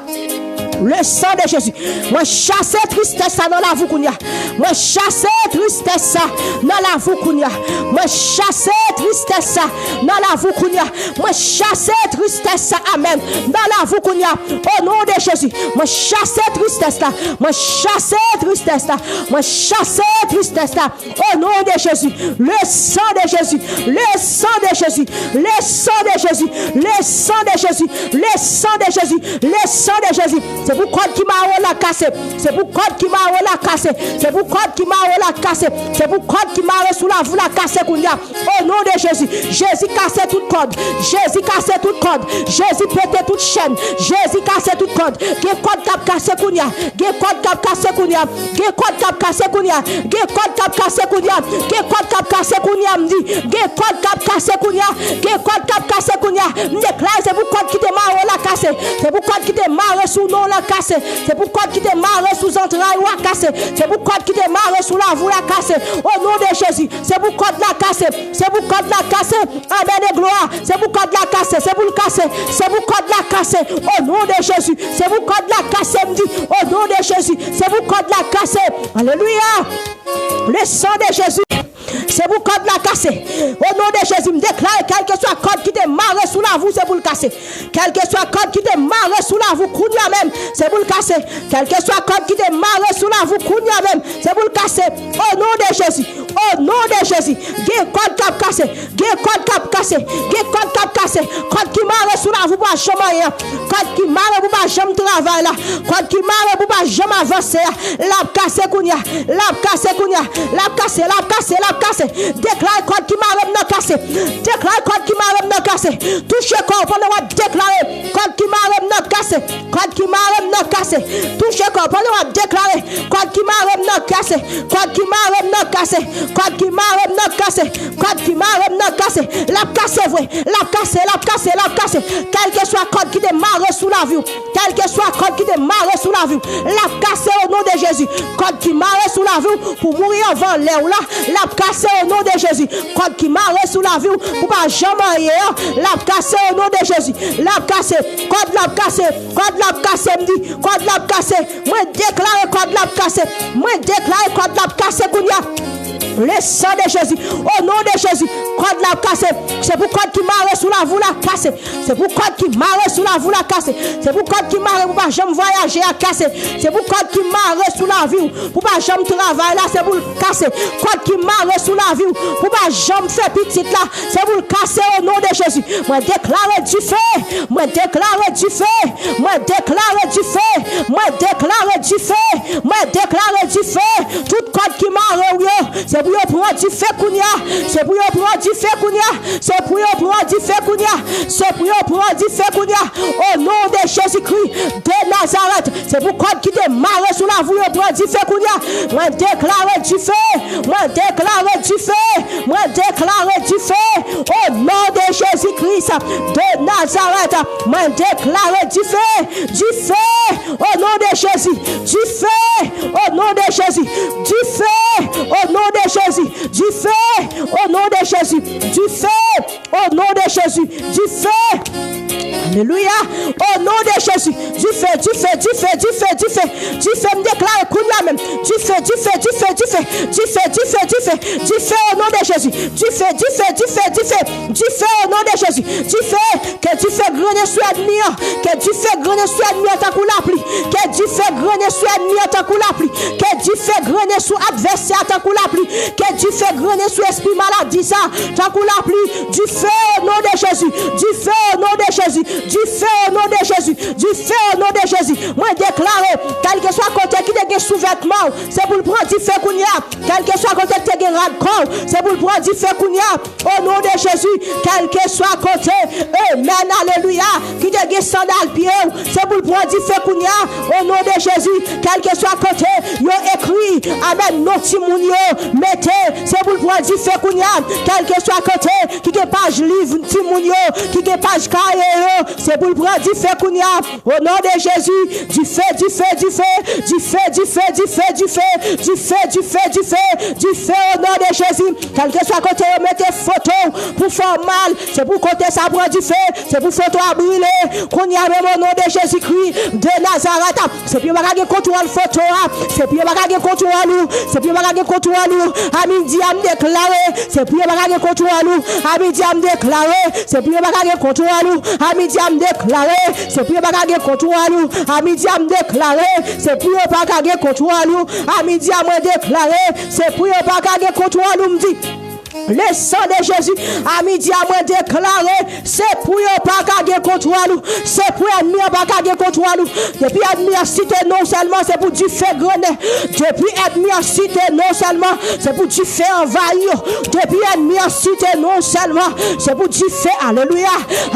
Le sang de Jésus. Moi chasser tristesse dans la vie Kounia. Moi chasser tristesse dans la vie Kounia. Moi chasser tristesse dans la vie Kounia. Moi chasser tristesse amen dans la vie Kounia. Au nom de Jésus. Moi chasser tristesse là. Moi chasser tristesse là. Moi chasser tristesse là. Au nom de Jésus. Le sang de Jésus. Le sang de Jésus. Le sang de Jésus. Le sang de Jésus. Le sang de Jésus. Le sang de Jésus. C'est pour code qui m'a la cassé. C'est pour code qui m'a la cassé. C'est pour code qui m'a la cassé. C'est pour code qui m'a sous la vous la cassé Kounia. Au nom de Jésus. Jésus cassé toute code. Jésus cassé toute code. Jésus pété toute chaîne. Jésus cassé toute code. Quel code cap cassé Kounia. Quel code cap cassé Kounia. Quel code cap cassé Kounia. Quel code cap cassé Kounia. Quel code cap cassé Kounia me dit. Quel code cap cassé Kounia. Quel code cap cassé Kounia. Me déclare c'est pour code qui te m'a la cassé. C'est pour code qui te m'a sous non la casser. C'est pour code qui te marre sous entrailles ou à casser. C'est pour code qui te marre sous la voie la casser. Au nom de Jésus. C'est pour code la casser. C'est pour code la casser. Amen et gloire. C'est pour code la casser. C'est pour le casser. C'est pour code la casser. Au nom de Jésus. C'est pour code la casser. Me dit au nom de Jésus. C'est pour code la casser. Alléluia. Le sang de Jésus. C'est pour code la casser. Au nom de Jésus, me déclare quel que soit code qui te marre sous la vous, c'est pour le casser. Quel que soit code qui te marre sous la vous, kounia même, c'est pour le casser. Quel que soit code qui te marre sous la vous, kounia même, c'est pour le casser. Au nom de Jésus. Au nom de Jésus. Gé code cap cassé. Gé code cap cassé. Gé code cap cassé. Code qui marre sous la vous, pas jamais. Code qui marre pour pas jamais travailler là. Code qui marre pour pas jamais avancer. La cassé kounia. La cassé kounia. La cassé, la cassé, la cassé. Déclare code qui m'a même cassé. Déclare code qui m'a même cassé. Touche corps pendant moi déclarer code qui m'a même cassé. Code qui m'a même cassé. Touche corps pendant moi déclarer code qui m'a même cassé. Code qui m'a même cassé. Code qui m'a même cassé. Code qui m'a même cassé. La cassé vrai. La cassé, la cassé, la cassé. Quel que soit code qui démarre sous la vue. Quel que soit code qui démarre sous la vue. La cassé au nom de Jésus. Code qui marre sous la vue pour mourir avant l'air là. La cassé au nom de Jésus. Code qui marre sous la vue pour pas jamais hier. La cassé au nom de Jésus. La cassé. Code la cassé. Code la cassé me dit. Code la cassé. Moi déclare code la cassé. Moi déclare code la cassé kounya. Le sang de Jésus, au nom de Jésus, code la cassé. C'est pour code qui marre sous la vous la cassé. C'est pour code qui marre sous la vous la cassé. C'est pour code qui marre pour pas jamais voyager à casser. C'est pour code qui marre sous la vie pour pas jamais travailler là. C'est pour le casser. Code qui marre sous la vie pour pas jamais faire petite là. C'est pour le casser au nom de Jésus. Moi déclare du feu. Moi déclare du feu. Moi déclare du feu. Moi déclare du feu. Moi déclare du feu. Tout code qui marre c'est pour prendre du feu kounia. C'est pour prendre du feu kounia. C'est pour prendre du feu kounia. C'est pour prendre du feu kounia. Au nom de Jésus-Christ de Nazareth. C'est pour code qui te marre sous la voie prendre du feu kounia. Moi déclare du feu. Moi déclare du feu. Moi déclare du feu. Au nom de Jésus-Christ de Nazareth. Moi déclare du feu. Du feu. Au nom de Jésus. Du feu. Au nom de Jésus. Du feu. Au nom de Jésus, du feu, au nom de Jésus, du feu, au nom de Jésus, du feu. Alléluia, au nom de Jésus, du feu, du feu, du feu, du feu, du feu, du feu, me déclare, là même, du feu, du feu, du feu, du feu, du feu, du feu, du feu, du feu au nom de Jésus, du feu, du feu, du feu, du feu, du feu au nom de Jésus, du feu, que du feu grenier sur ennemi, que du feu grenier sur ennemi en tant que la pluie, que du feu grenier sur ennemi en tant que la pluie, que du feu grenier sur adversaire en tant que la pluie, que du feu grenier sur esprit maladie ça, tant que la pluie, du feu au nom de Jésus, du feu au nom de Jésus, du feu au nom de Jésus, du feu au nom de Jésus. Moi déclare, quel que soit côté qui te sous-vêtement, c'est pour le prendre du feu kounia. Quel que soit côté qui te rad-corps, c'est pour le prendre du feu kounia. Au nom de Jésus, quel que soit côté, amen, alléluia, qui te sandal pied, c'est pour le prendre du feu kounia. Au nom de Jésus, quel que soit côté, yo écrit, amen, non timounio, mettez, c'est pour le prendre du feu kounia. Quel que soit côté, qui te page livre timounio, qui te page cahier, c'est pour le prendre du feu kounia. Au nom de Jésus, du feu, du feu, du feu, du feu, du feu, du feu, du feu, du feu, du feu, du feu, du feu au nom de Jésus. Quel que soit côté, mettez photo pour faire mal, c'est pour côté ça prend du feu, c'est pour photo à brûler. Qu'on y a même au nom de Jésus-Christ de Nazareth. C'est pour regarder contrôle photo, c'est pour regarder contrôle nous, c'est pour regarder contrôle nous. À midi à me déclarer, c'est pour regarder contrôle nous. À midi à me déclarer, c'est pour regarder contrôle nous. À midi à me déclarer, c'est pour regarder contrôle nous. À midi à me déclarer, c'est pour regarder contrôle nous. À midi à me déclarer, c'est pour regarder contrôle nous. Le sang de Jésus, à midi à moi déclaré, c'est pour pas garder contre nous, c'est pour ennemi pas garder contre nous. Depuis ennemi a cité non seulement, c'est pour du feu grené. Depuis ennemi a cité non seulement, c'est pour du feu envahir. Depuis ennemi a cité non seulement, c'est pour du feu, alléluia.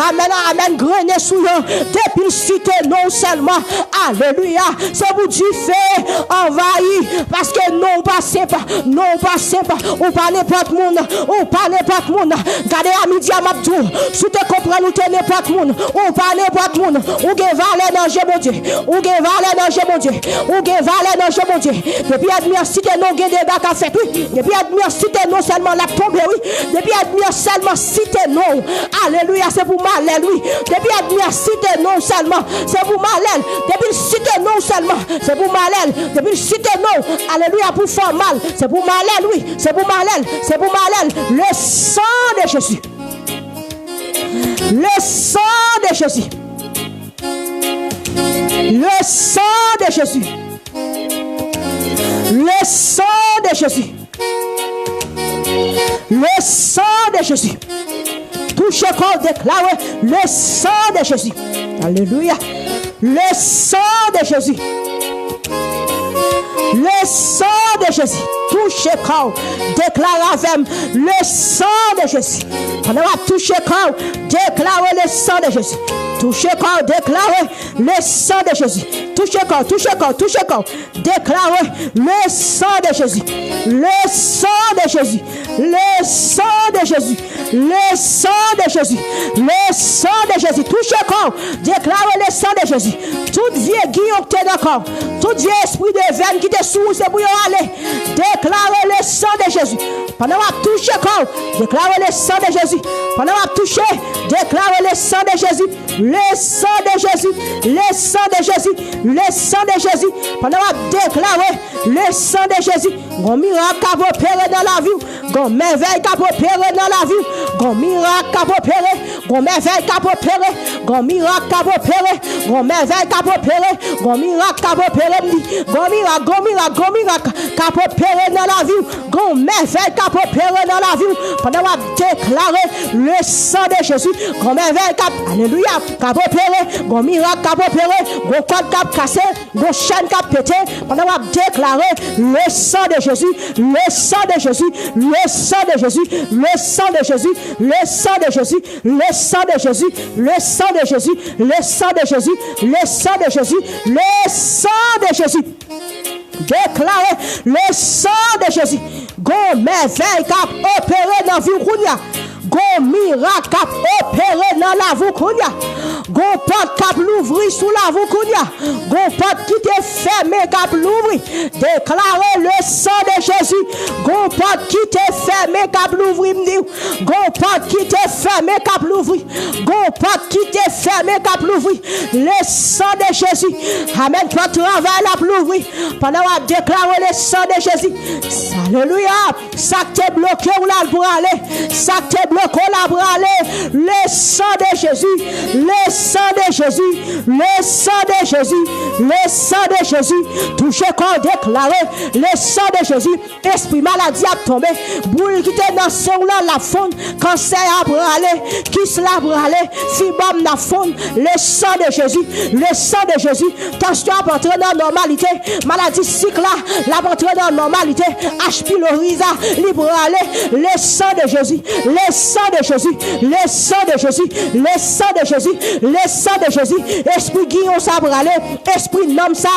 Amen, amen, grené sous eux. Depuis cité non seulement, alléluia, c'est pour du feu envahir. Parce que non passez pas, ou pas n'importe monde. ou pas n'importe monde. Gardez à midi à Mabdou, si tu comprends, nous t'es n'importe monde, ou pas n'importe monde, ou que valeur dans Dieu mon Dieu, ou que valeur dans Dieu mon Dieu, ou que valeur dans Dieu mon Dieu. Depuis adversité, nous avons des bacs à faire, oui. Depuis adversité, non seulement la tombe, oui. Depuis adversité, seulement cité non. Alléluia, c'est pour mal, oui. Depuis adversité, non seulement, c'est pour mal. Depuis cité non seulement, c'est pour mal. Depuis cité non, alléluia, pour faire mal, c'est pour mal, oui. C'est pour mal, c'est pour mal. Le sang de Jésus. Le sang de Jésus. Le sang de Jésus. Le sang de Jésus. Le sang de Jésus. Touche corps déclaré le sang de Jésus. Alléluia. Le sang de Jésus. Le sang de Jésus. Touche corps déclaré avec le sang de Jésus. On va toucher corps déclarer le sang de Jésus. Touche corps déclarer le sang de Jésus. Touche corps, touche corps, touche corps. Déclarer le sang de Jésus. Le sang de Jésus. Le sang de Jésus. Le sang de Jésus. Le sang de Jésus. Touche corps. Déclarer le sang de Jésus. Tout vieux guillon qui est d'accord. Tout vieux esprit de veine qui te sous, c'est pour y aller. Déclarer le sang de Jésus. Pendant qu'on touche corps, déclarer le sang de Jésus. Pendant qu'on touche, déclarer le sang de Jésus. Le sang de Jésus. Le sang de Jésus. Le sang de Jésus. Pendant qu'on déclarer le sang de Jésus. Gon miracle qui va opérer dans la vie. Gon merveille qui va opérer dans la vie. Gon miracle qui va opérer. Gon merveille qui va opérer. Gon miracle qui va opérer. Gon merveille qui va opérer. Gon miracle qui va opérer. Gon miracle qui va opérer dans la vie. Gon merveille qui va opérer dans la vie. Pendant qu'on déclarer le sang de Jésus. Gon merveille qui va, alléluia, qui va opérer. Gon miracle qui va opérer. Gon code qui va casser. Gon chaîne qui va péter. Pendant qu'on déclarer le sang de Jésus. Le sang de Jésus. Le sang de Jésus. Le sang de Jésus. Le sang de Jésus. Le sang de Jésus. Le sang de Jésus. Le sang de Jésus. Le sang de Jésus. Le sang de Jésus. Déclarer le sang de Jésus. Gon merveille qui a opéré dans la vie. Gon miracle qui a opéré dans la vie. Gon porte qui a l'ouvrir sous la vie. Gon porte qui t'est fermé qui a l'ouvrir. Déclarer le sang de Jésus. Gon porte qui t'est fermé qui a l'ouvrir. Gon porte qui t'est fermé qui a l'ouvrir. Gon porte qui t'est fermé qui a l'ouvrir. Le sang de Jésus. Amen. Toi travail la l'ouvrir. Pendant qu'on déclarer le sang de Jésus. Alléluia. Ça t'est bloqué ou là pour aller. Ça t'est bloqué là pour aller. Le sang de Jésus. Le sang de Jésus. Le sang de Jésus. Le sang de Jésus. Touché corps déclaré. Le sang de Jésus. Esprit maladie a tombé. Boule qui était dans son là la faune. Cancer a brûlé. Qui cela brûlé. Fibrome la faune. Le sang de Jésus. Le sang de Jésus. Tension a entré dans la normalité. Maladie cycle là. La entré dans la normalité. H. pylori libre aller. Le sang de Jésus. Le sang de Jésus. Le sang de Jésus. Le sang de Jésus. Le sang de Jésus. Esprit guillon ça brûlé. Esprit nom ça.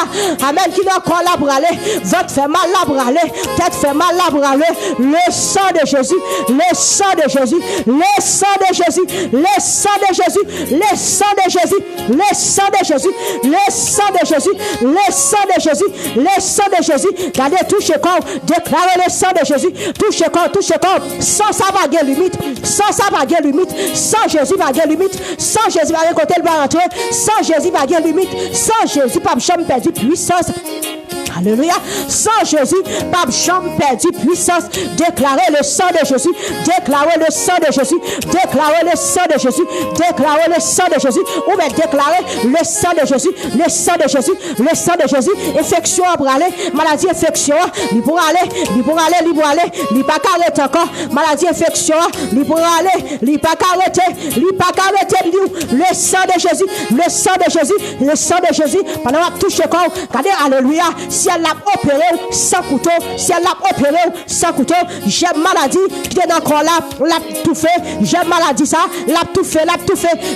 Amen. Qui n'a pas la brûlé. Votre fait mal la brûlé. Tête fait mal la brûlé. Le sang de Jésus. Le sang de Jésus. Le sang de Jésus. Le sang de Jésus. Le sang de Jésus. Le sang de Jésus. Le sang de Jésus. Le sang de Jésus. Le sang de Jésus. Gardez touche corps. Déclarez le sang de Jésus. Touche corps. Touche corps. Sans ça va gagner limite. Sans ça va gagner limite. Sans Jésus va gagner limite. Sans Jésus va côté le va rentrer. Sans Jésus va gagner limite. Sans Jésus pas jamais perdu puissance. Alléluia. Sans Jésus, pas jamais perdu puissance. Déclarez le sang de Jésus. Déclarez le sang de Jésus. Déclarez le sang de Jésus. Déclarez le sang de Jésus. Ou bien déclarez le sang de Jésus. Le sang de Jésus. Le sang de Jésus. Infection pour aller. Maladie infection. Il pour aller. Il pour aller. Il pour aller. Il pas arrêter encore. Maladie infection. Il pour aller. Il pas arrêter. Il pas arrêter. Le sang de Jésus. Le sang de Jésus. Le sang de Jésus. Pendant qu'on touche corps. Regardez. Alléluia. Si si elle l'a opéré sans couteau, si elle l'a opéré sans couteau, j'ai maladie qui est encore là, l'a tout fait, j'ai maladie ça, l'a tout fait,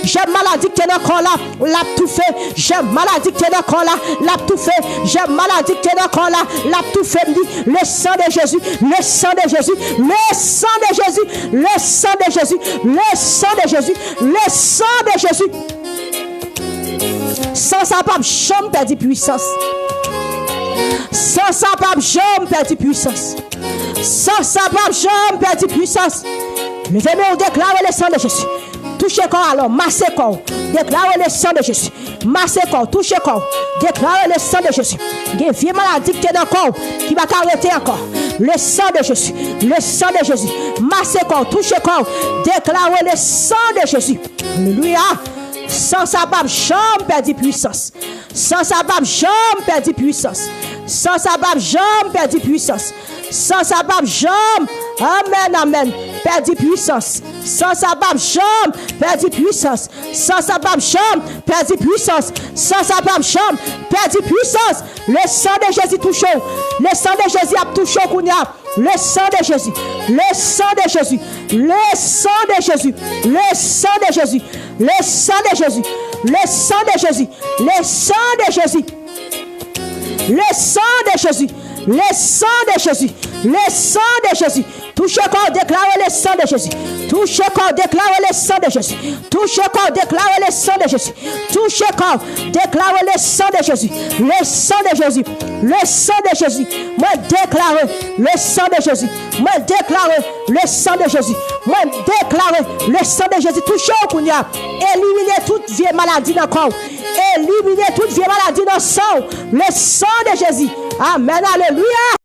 j'ai maladie qui est encore là, l'a tout fait, j'ai maladie qui est encore là, l'a tout fait, j'ai maladie qui est encore là, l'a tout fait, le sang de Jésus, le sang de Jésus, le sang de Jésus, le sang de Jésus, le sang de Jésus, le sang de Jésus. Sans sa pape, jamais perdu puissance. Sans sa pape, jamais perdu puissance. Sans sa pape, jamais perdu puissance. Levez-nous, déclarez le sang de Jésus. Touchez corps alors, massez corps. Déclarez le sang de Jésus. Massez corps, touchez corps. Déclarez le sang de Jésus. Il y a une vieille maladie qui est dans le corps, qui va arrêter encore. Le sang de Jésus. Le sang de Jésus. Massez corps, touchez corps. Déclarez le sang de Jésus. Alléluia. Sans sa pape, jamais perdu puissance. Sans sa pape, jamais perdu puissance. Sans sa pape, jamais perdu puissance. Sans sa pape, jamais. Amen, amen. Perdu puissance. Sans sa pape, jamais perdu puissance. Sans sa pape, jamais perdu puissance. Sans sa pape, jamais perdu puissance. Le sang de Jésus touche. Le sang de Jésus a touché Kounia. Le sang de Jésus. Le sang de Jésus. Le sang de Jésus. Le sang de Jésus. Le sang de Jésus. Le sang de Jésus. Le sang de Jésus. Le sang de Jésus. Le sang de Jésus. Le sang de Jésus. Touchez corps, déclarez le sang de Jésus. Touchez corps, déclarez le sang de Jésus. Touchez corps, déclarez le sang de Jésus. Touchez corps, déclarez le sang de Jésus. Le sang de Jésus. Le sang de Jésus. Moi déclarez le sang de Jésus. Moi déclarez le sang de Jésus. Moi déclarez le sang de Jésus. Touchez au Kounia. Éliminez toute vieille maladie dans le corps. Éliminez toute vieille maladie dans le sang. Le sang de Jésus. Amen. Alléluia.